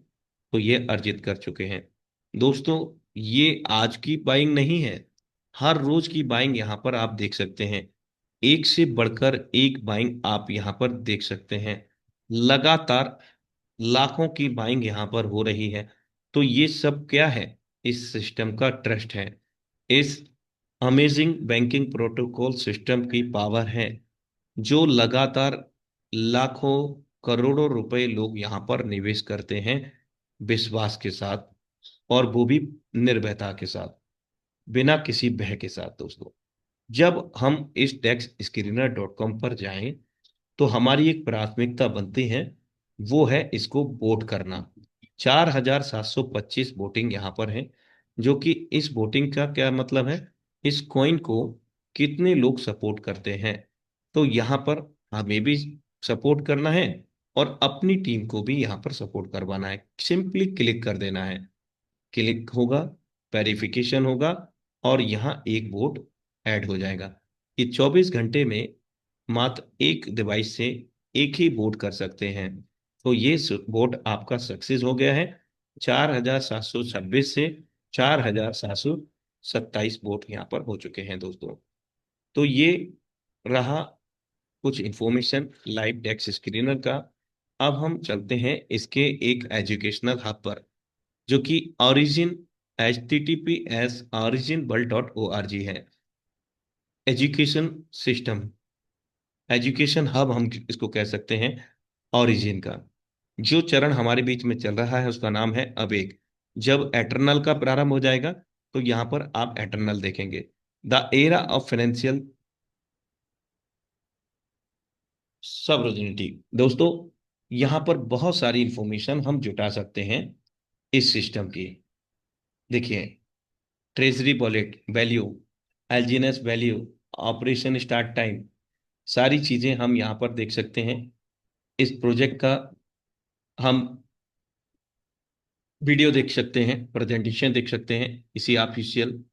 तो ये अर्जित कर चुके हैं। दोस्तों, ये आज की बाइंग नहीं है, हर रोज की बाइंग यहाँ पर आप देख सकते हैं। एक से बढ़कर एक बाइंग आप यहाँ पर देख सकते हैं। लगातार लाखों की बाइंग यहाँ पर हो रही है। तो ये सब क्या है? इस सिस्टम का ट्रस्ट है, इस अमेजिंग बैंकिंग प्रोटोकॉल सिस्टम की पावर है, जो लगातार लाखों करोड़ों रुपए लोग यहाँ पर निवेश करते हैं विश्वास के साथ, और वो भी निर्भयता के साथ, बिना किसी भय के साथ। दोस्तों, जब हम इस DexScreener.com पर जाएं तो हमारी एक प्राथमिकता बनती है, वो है इसको वोट करना। 4,725 वोटिंग यहाँ पर है, जो कि इस वोटिंग का क्या मतलब है, इस कॉइन को कितने लोग सपोर्ट करते हैं। तो यहाँ पर हमें भी सपोर्ट करना है और अपनी टीम को भी यहाँ पर सपोर्ट करवाना है। सिंपली क्लिक कर देना है, क्लिक होगा, वेरिफिकेशन होगा, और यहाँ एक वोट ऐड हो जाएगा। ये 24 घंटे में मात्र एक डिवाइस से एक ही वोट कर सकते हैं। तो ये वोट आपका सक्सेस हो गया है। 4,726 से 4,727 वोट यहाँ पर हो चुके हैं दोस्तों। तो ये रहा कुछ इंफॉर्मेशन लाइव डेस्क स्क्रीनर का। अब हम चलते हैं इसके एक एजुकेशनल हब पर, जो कि ऑरिजिन https://originworld.org है। एजुकेशन सिस्टम, एजुकेशन हब हम इसको कह सकते हैं ओरिजिन का। जो चरण हमारे बीच में चल रहा है उसका नाम है अवेक। जब एटर्नल का प्रारंभ हो जाएगा तो यहाँ पर आप एटर्नल देखेंगे। The era of financial sovereignty. दोस्तों, यहाँ पर बहुत सारी इंफॉर्मेशन हम जुटा सकते हैं इस सिस्टम की। देखिए, treasury wallet value, एलजीएनएस value, operation start time, सारी चीजें हम यहाँ पर देख सकते हैं। इस प्रोजेक्ट का हम वीडियो देख सकते हैं, प्रेजेंटेशन देख सकते हैं इसी ऑफिशियल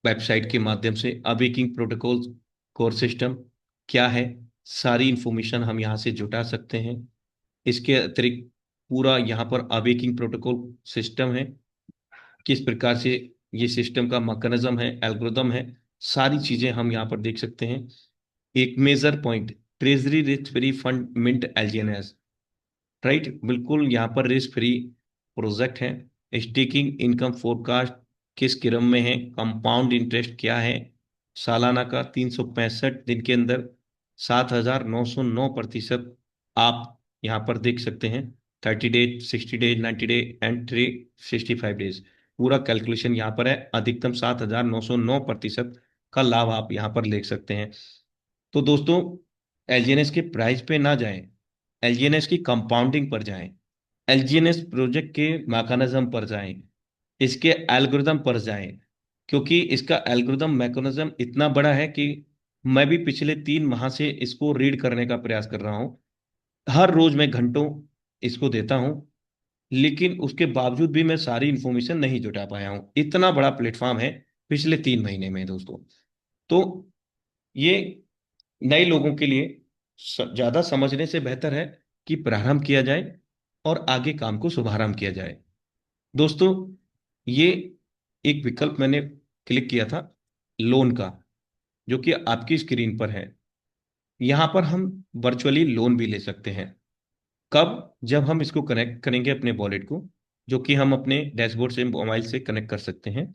वेबसाइट के माध्यम से। अवेकिंग प्रोटोकॉल कोर सिस्टम क्या है, सारी इंफॉर्मेशन हम यहाँ से जुटा सकते हैं। इसके अतिरिक्त पूरा यहाँ पर अवेकिंग प्रोटोकॉल सिस्टम है, किस प्रकार से ये सिस्टम का मैकेनिज्म है, एल्गोरिदम है, सारी चीजें हम यहाँ पर देख सकते हैं। एक major point, treasury risk free fund mint LGNS, right, बिल्कुल यहाँ पर रिस्क फ्री प्रोजेक्ट है। स्टेकिंग इनकम फोरकास्ट किस क्रम में है, कंपाउंड इंटरेस्ट क्या है, सालाना का 365 दिन के अंदर 7,909% आप यहाँ पर देख सकते हैं। 30 days, 60 days, 90 day and 365 days, पूरा कैलकुलेशन यहाँ पर है। अधिकतम 7,909% का लाभ आप यहाँ पर ले सकते हैं। तो दोस्तों, एलजीएनएस के प्राइस पे ना जाएं, एलजीएनएस की कंपाउंडिंग पर जाएं, एलजीएनएस प्रोजेक्ट के मैकेनिज्म पर जाएं, इसके एल्गोरिदम पर जाएं। क्योंकि इसका एल्गोरिदम मैकेनिज्म इतना बड़ा है कि मैं भी पिछले 3 माह से इसको रीड करने का प्रयास कर रहा हूं। हर रोज मैं घंटों इसको देता हूं, लेकिन उसके बावजूद भी मैं सारी इंफॉर्मेशन नहीं जुटा पाया हूं। इतना बड़ा प्लेटफॉर्म है पिछले 3 महीने में दोस्तों। तो ये नए लोगों के लिए ज्यादा समझने से बेहतर है कि प्रारंभ किया जाए और आगे काम को शुभारंभ किया जाए। दोस्तों, ये एक विकल्प मैंने क्लिक किया था लोन का, जो कि आपकी स्क्रीन पर है। यहां पर हम वर्चुअली लोन भी ले सकते हैं। कब? जब हम इसको कनेक्ट करेंगे अपने वॉलेट को, जो कि हम अपने डैशबोर्ड से मोबाइल से कनेक्ट कर सकते हैं।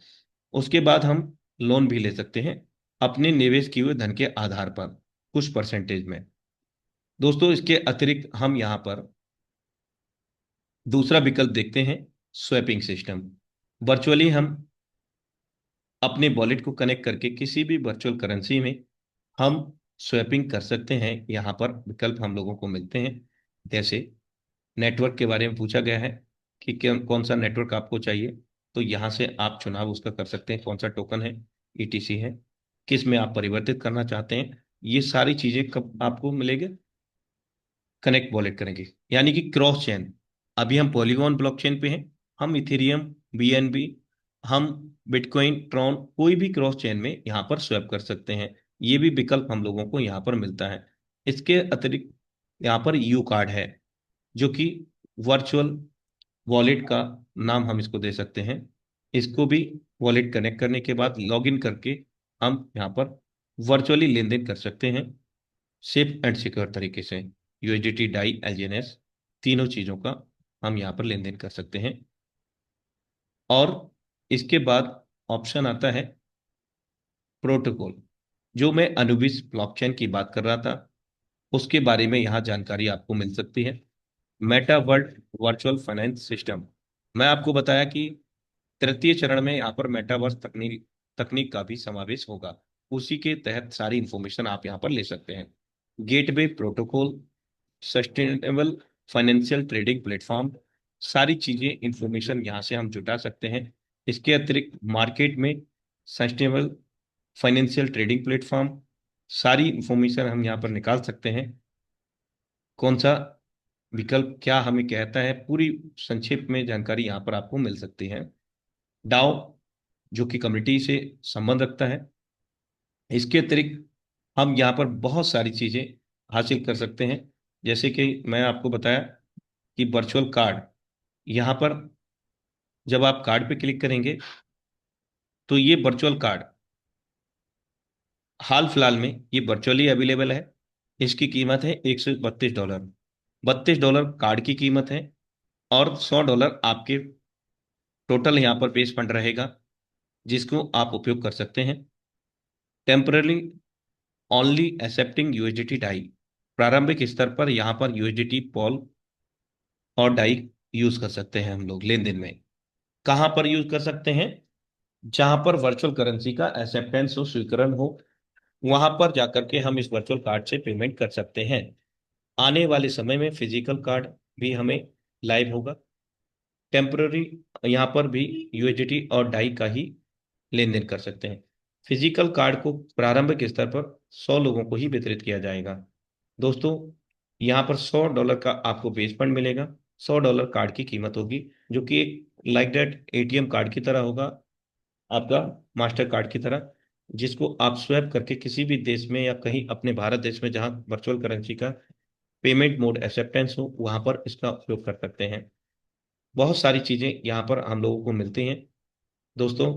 उसके बाद हम लोन भी ले सकते हैं अपने निवेश किए हुए धन के आधार पर कुछ परसेंटेज में। दोस्तों, इसके अतिरिक्त हम यहाँ पर दूसरा विकल्प देखते हैं, स्वैपिंग सिस्टम। वर्चुअली हम अपने वॉलेट को कनेक्ट करके किसी भी वर्चुअल करेंसी में हम स्वैपिंग कर सकते हैं। यहाँ पर विकल्प हम लोगों को मिलते हैं। जैसे नेटवर्क के बारे में पूछा गया है कि कौन सा नेटवर्क आपको चाहिए, तो यहाँ से आप चुनाव उसका कर सकते हैं, कौन सा टोकन है, ईटीसी है, किस में आप परिवर्तित करना चाहते हैं। ये सारी चीजें कब आपको मिलेंगे? कनेक्ट वॉलेट करेंगे, यानी कि क्रॉस चेन। अभी हम पॉलीगॉन ब्लॉकचेन पे हैं, हम इथेरियम, बीएनबी, हम बिटकॉइन, ट्रॉन, कोई भी क्रॉस चेन में यहाँ पर स्वैप कर सकते हैं। ये भी विकल्प हम लोगों को यहाँ पर मिलता है। इसके अतिरिक्त यहाँ पर यू कार्ड है, जो कि वर्चुअल वॉलेट का नाम हम इसको दे सकते हैं। इसको भी वॉलेट कनेक्ट करने के बाद लॉगिन करके हम यहाँ पर वर्चुअली लेन देन कर सकते हैं, सेफ एंड सिक्योर तरीके से। यूएसडीटी, डाई, एलजीएनएस, तीनों चीज़ों का हम यहाँ पर लेन देन कर सकते हैं। और इसके बाद ऑप्शन आता है प्रोटोकॉल, जो मैं अनुबिस ब्लॉकचेन की बात कर रहा था, उसके बारे में यहाँ जानकारी आपको मिल सकती है। Meta world virtual finance system, मैं आपको बताया कि तृतीय चरण में यहाँ पर मेटावर्स तकनीक तकनीक का भी समावेश होगा। उसी के तहत सारी इंफॉर्मेशन आप यहाँ पर ले सकते हैं। Gateway protocol, sustainable financial trading platform, सारी चीजें इंफॉर्मेशन यहाँ से हम जुटा सकते हैं। इसके अतिरिक्त मार्केट में सस्टेनेबल फाइनेंशियल ट्रेडिंग प्लेटफॉर्म, सारी इंफॉर्मेशन हम यहाँ पर निकाल सकते हैं। कौन सा विकल्प क्या हमें कहता है, पूरी संक्षेप में जानकारी यहाँ पर आपको मिल सकती है। डाओ, जो कि कम्युनिटी से संबंध रखता है। इसके अतिरिक्त हम यहाँ पर बहुत सारी चीजें हासिल कर सकते हैं। जैसे कि मैं आपको बताया कि वर्चुअल कार्ड, यहाँ पर जब आप कार्ड पे क्लिक करेंगे तो ये वर्चुअल कार्ड हाल फिलहाल में ये वर्चुअली अवेलेबल है। इसकी कीमत है $132। $32 कार्ड की कीमत है, और $100 आपके टोटल यहाँ पर बेस फंड रहेगा, जिसको आप उपयोग कर सकते हैं। Temporary only accepting USDT DAI, प्रारंभिक स्तर पर यहाँ पर यूएसडीटी पॉल और डाई यूज कर सकते हैं हम लोग लेन देन में। कहाँ पर यूज कर सकते हैं? जहां पर वर्चुअल करेंसी का एक्सेप्टेंस हो, स्वीकरण हो, वहां पर जाकर के हम इस वर्चुअल कार्ड से पेमेंट कर सकते हैं। आने वाले समय में फिजिकल कार्ड भी हमें लाइव होगा। टेम्पररी यहाँ पर भी यूएसडीटी और डाई का ही लेन देन कर सकते हैं। फिजिकल कार्ड को प्रारंभिक स्तर पर 100 लोगों को ही वितरित किया जाएगा। दोस्तों, यहाँ पर $100 का आपको बेस फंड मिलेगा। $100 कार्ड की कीमत होगी, जो कि एक लाइक दैट एटीएम कार्ड की तरह होगा, आपका मास्टर कार्ड की तरह, जिसको आप स्वैप करके किसी भी देश में या कहीं अपने भारत देश में जहां वर्चुअल करेंसी का पेमेंट मोड एक्सेप्टेंस हो, वहां पर इसका उपयोग कर सकते हैं। बहुत सारी चीजें यहाँ पर हम लोगों को मिलती हैं। दोस्तों,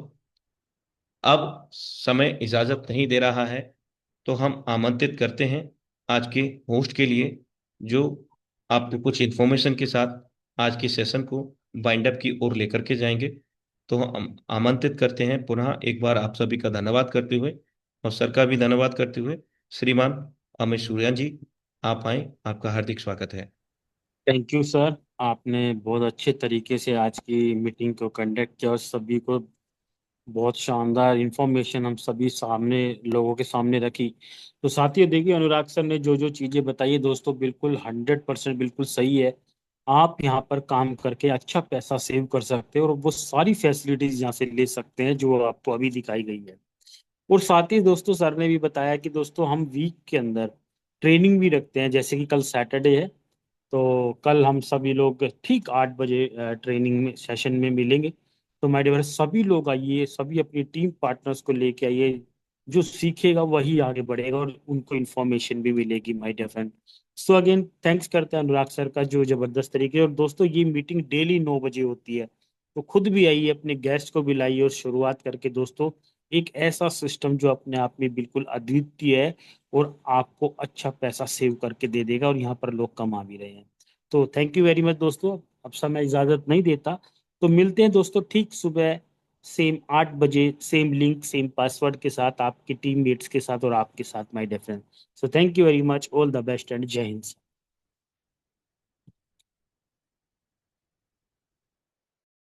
अब समय इजाजत नहीं दे रहा है, तो हम आमंत्रित करते हैं आज के होस्ट के लिए, जो आपको कुछ इन्फॉर्मेशन के साथ आज के सेशन को बाइंड अप की ओर लेकर के जाएंगे। तो हम आमंत्रित करते हैं पुनः एक बार आप सभी का धन्यवाद करते हुए, और सर का भी धन्यवाद करते हुए, श्रीमान अमित सूर्या जी, आप आए, आपका हार्दिक स्वागत है।
थैंक यू सर, आपने बहुत अच्छे तरीके से आज की मीटिंग को कंडक्ट किया और सभी को बहुत शानदार इंफॉर्मेशन हम सभी सामने लोगों के सामने रखी। तो साथियों देखिए, अनुराग सर ने जो जो चीजें बताई है दोस्तों, बिल्कुल 100% बिल्कुल सही है। आप यहाँ पर काम करके अच्छा पैसा सेव कर सकते हैं और वो सारी फैसिलिटीज यहाँ से ले सकते हैं जो आपको अभी दिखाई गई है। और साथ ही दोस्तों, सर ने भी बताया कि दोस्तों हम वीक के अंदर ट्रेनिंग भी रखते हैं, जैसे कि कल सैटरडे है, तो कल हम सभी लोग ठीक 8 बजे ट्रेनिंग में सेशन में मिलेंगे। तो माय डियर सभी लोग आइए, सभी अपनी टीम पार्टनर्स को लेके आइए। जो सीखेगा वही आगे बढ़ेगा और उनको इन्फॉर्मेशन भी मिलेगी my dear friend. So again thanks करते हैं अनुराग सर का, जो जबरदस्त तरीके। और दोस्तों, ये मीटिंग डेली 9 बजे होती है, तो खुद भी आइए, अपने गेस्ट को भी लाइए और शुरुआत करके दोस्तों एक ऐसा सिस्टम जो अपने आप में बिल्कुल अद्वितीय है और आपको अच्छा पैसा सेव करके दे देगा, और यहाँ पर लोग कमा भी रहे हैं। तो थैंक यू वेरी मच दोस्तों, अब समय इजाजत नहीं देता। तो मिलते हैं दोस्तों ठीक सुबह सेम 8 बजे, सेम लिंक सेम पासवर्ड के साथ, आपके टीममेट्स के साथ और आपके साथ my dear friend. So thank you very much, all the best and Jai Hind.